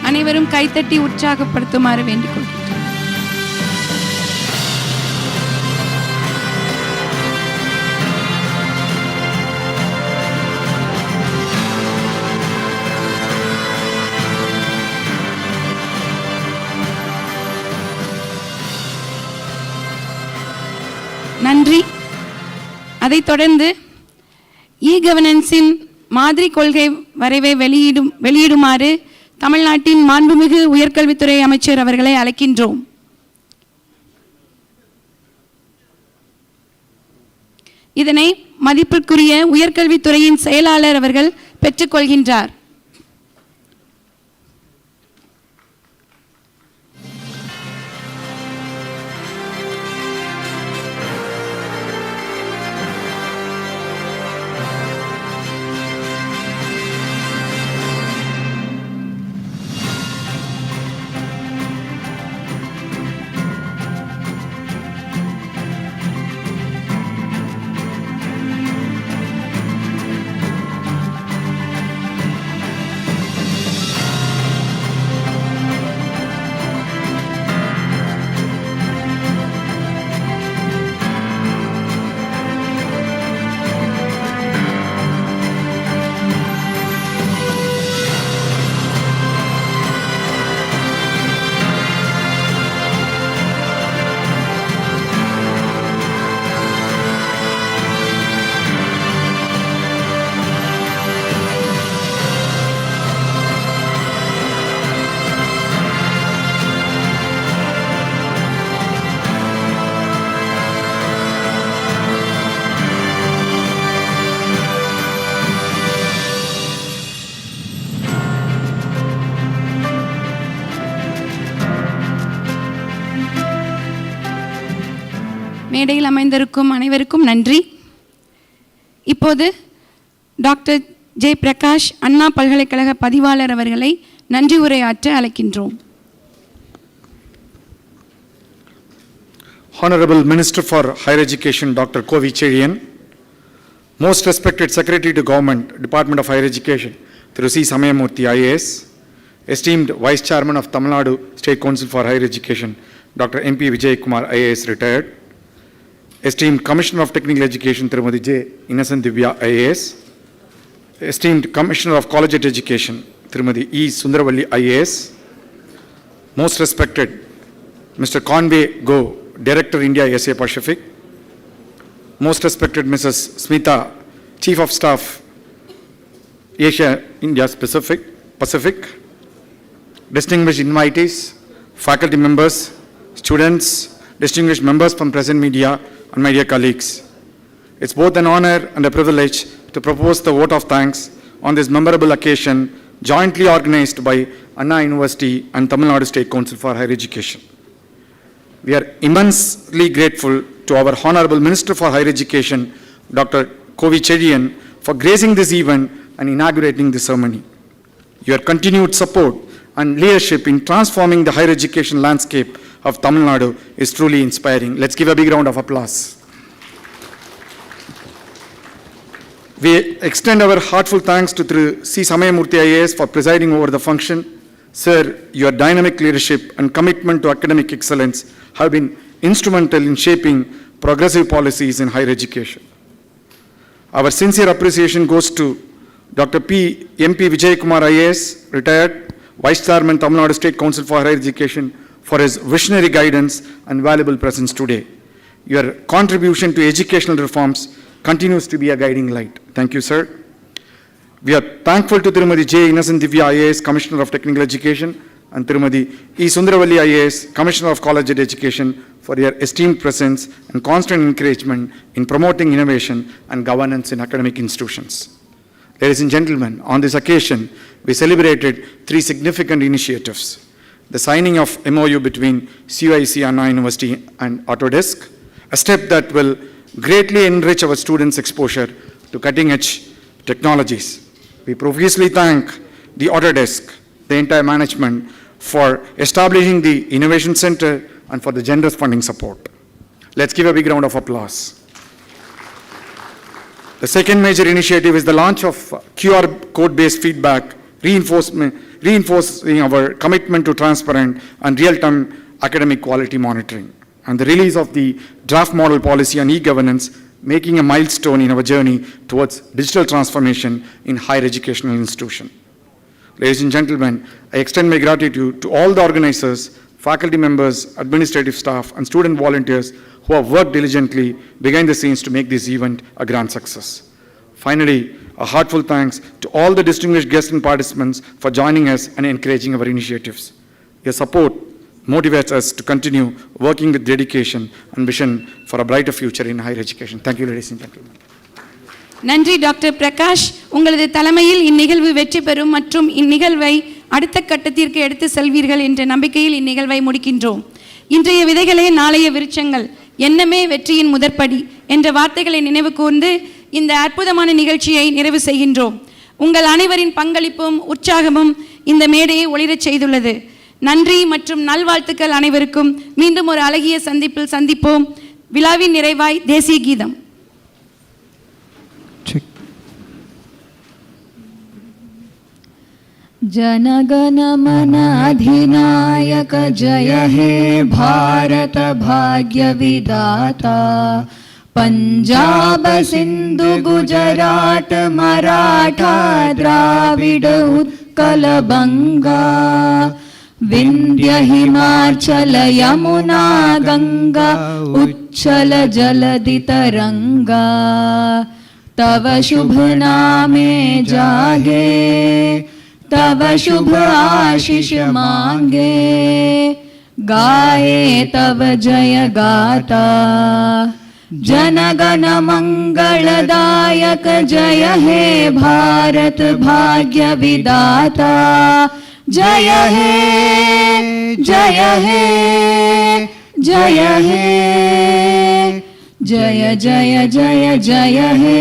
அனைவரும் கைத்தட்டி உற்சாகப்படுத்துமாறு வேண்டிக் கொள்கிறேன். நன்றி. அதைத் தொடர்ந்து இ-கவர்னன்ஸின் மாதிரி கொள்கை வரைவை வெளியிடுமாறு தமிழ்நாட்டின் மாண்புமிகு உயர்கல்வித்துறை அமைச்சர் அவர்களை அழைக்கின்றோம். இதனை மதிப்பிற்குரிய உயர்கல்வித்துறையின் செயலாளர் அவர்கள் பெற்றுக்கொள்கின்றார். மேடையில் அமைந்திருக்கும் அனைவருக்கும் நன்றி. இப்போது டாக்டர் ஜே பிரகாஷ் அண்ணா பல்கலைக்கழக பதிவாளர் அவர்களை நன்றி உரையாற்ற அழைக்கின்றோம். Honorable Minister for Higher Education Dr. Kovi Cherian, Most respected Secretary to Government, Department of Higher Education, Thiru C. Samayamurthy IAS, esteemed Vice Chairman of Tamil Nadu State Council for Higher Education, Dr. M.P. Vijay Kumar IAS retired, esteemed Commissioner of Technical Education, Tirumadi J. Innocent Divya IAS, esteemed Commissioner of Collegiate Education, Tirumadi E. Sundaravali IAS, most respected Mr. Conway Go, Director India SA Pacific, most respected Mrs. Smita, Chief of Staff, Asia India Pacific, distinguished invitees, faculty members, students, distinguished members from present media, and my dear colleagues. It's both an honor and a privilege to propose the vote of thanks on this memorable occasion jointly organized by Anna University and Tamil Nadu State Council for Higher Education. We are immensely grateful to our Honorable Minister for Higher Education, Dr. Kovi Cherian, for gracing this event and inaugurating the ceremony. Your continued support and leadership in transforming the higher education landscape of Tamil Nadu is truly inspiring. Let's give a big round of applause. We extend our heartfelt thanks to Thiru C. Samayamurthy IAS for presiding over the function. Sir, your dynamic leadership and commitment to academic excellence have been instrumental in shaping progressive policies in higher education. Our sincere appreciation goes to Dr. M.P. Vijay Kumar IAS, retired Vice Chairman, Tamil Nadu State Council for Higher Education, for his visionary guidance and valuable presence today. Your contribution to educational reforms continues to be a guiding light. Thank you, sir. We are thankful to Tirumadi J. Innocent Divya IAS, Commissioner of Technical Education, and Tirumadi E. Sundaravali IAS, Commissioner of Collegiate Education, for your esteemed presence and constant encouragement in promoting innovation and governance in academic institutions. Ladies and gentlemen, on this occasion, we celebrated 3 significant initiatives. The signing of MOU between CUIC Anna University and Autodesk, a step that will greatly enrich our students' exposure to cutting-edge technologies. We profusely thank the Autodesk, the entire management, for establishing the Innovation Center and for the generous funding support. Let's give a big round of applause. The second major initiative is the launch of QR code-based feedback, reinforcing our commitment to transparent and real-time academic quality monitoring, and the release of the draft model policy on e-governance, making a milestone in our journey towards digital transformation in higher educational institutions. Ladies and gentlemen, I extend my gratitude to all the organizers, faculty members, administrative staff, and student volunteers who have worked diligently behind the scenes to make this event a grand success. Finally, a heartfelt thanks to all the distinguished guests and participants for joining us and encouraging our initiatives. Your support motivates us to continue working with dedication and vision for a brighter future in higher education. Thank you, ladies and gentlemen. நன்றி doctor Prakash. உங்களது தலைமையில் இந்நிகழ்வு வெற்றி பெறும் மற்றும் இந்நிகழ்வை அடுத்த கட்டத்திற்கு எடுத்து செல்வீர்கள் என்ற நம்பிக்கையில் இந்நிகழ்வை முடிக்கின்றோம். இன்றைய விதைகளே நாளைய விருட்சங்கள், எண்ணமே வெற்றியின் முதற்படி என்ற வார்த்தைகளை நினைவு கூர்ந்து இந்த அற்புதமான நிகழ்ச்சியை நிறைவு செய்கின்றோம். உங்கள் அனைவரின் பங்களிப்பும் உற்சாகமும் இந்த மேடையை ஒளிரச் செய்துள்ளது. நன்றி மற்றும் நல்வாழ்த்துக்கள் அனைவருக்கும். மீண்டும் ஒரு அழகிய சந்திப்பில் சந்திப்போம். விழாவின் நிறைவாய் தேசிய கீதம். जनगण मन अधिनायक जय हे भारत भाग्य विधाता पंजाब सिंधु गुजरात मराठा द्राविड उत्कल बंगा विंध्य हिमाचल यमुना गंगा उच्चल जलधि तरंगा तव शुभ नामे जागे तव शुभ आशीष मांगे गाए तव जय गाता जनगण मंगलदायक जय हे भारत भाग्य विधाता जय हे जय हे जय हे जय जय जय जय हे.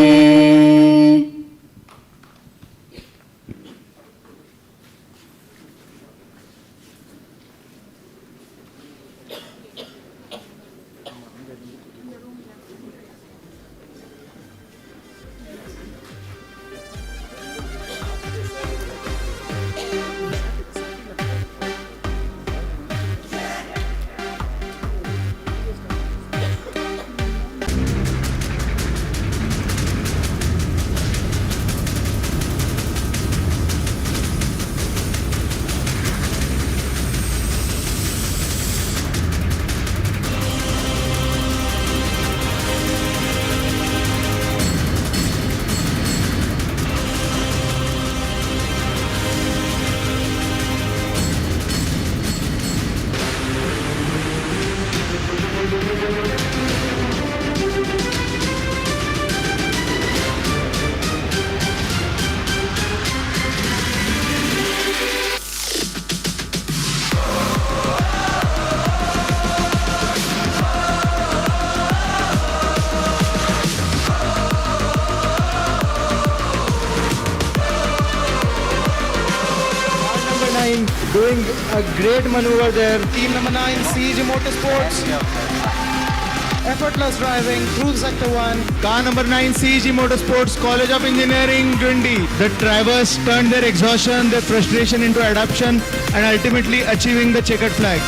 Doing a great maneuver there. Team number 9, CG Motorsports. Effortless driving through sector 1. Car number 9, CG Motorsports, College of Engineering, Gundi. The drivers turned their exhaustion, their frustration into adaptation and ultimately achieving the checkered flag.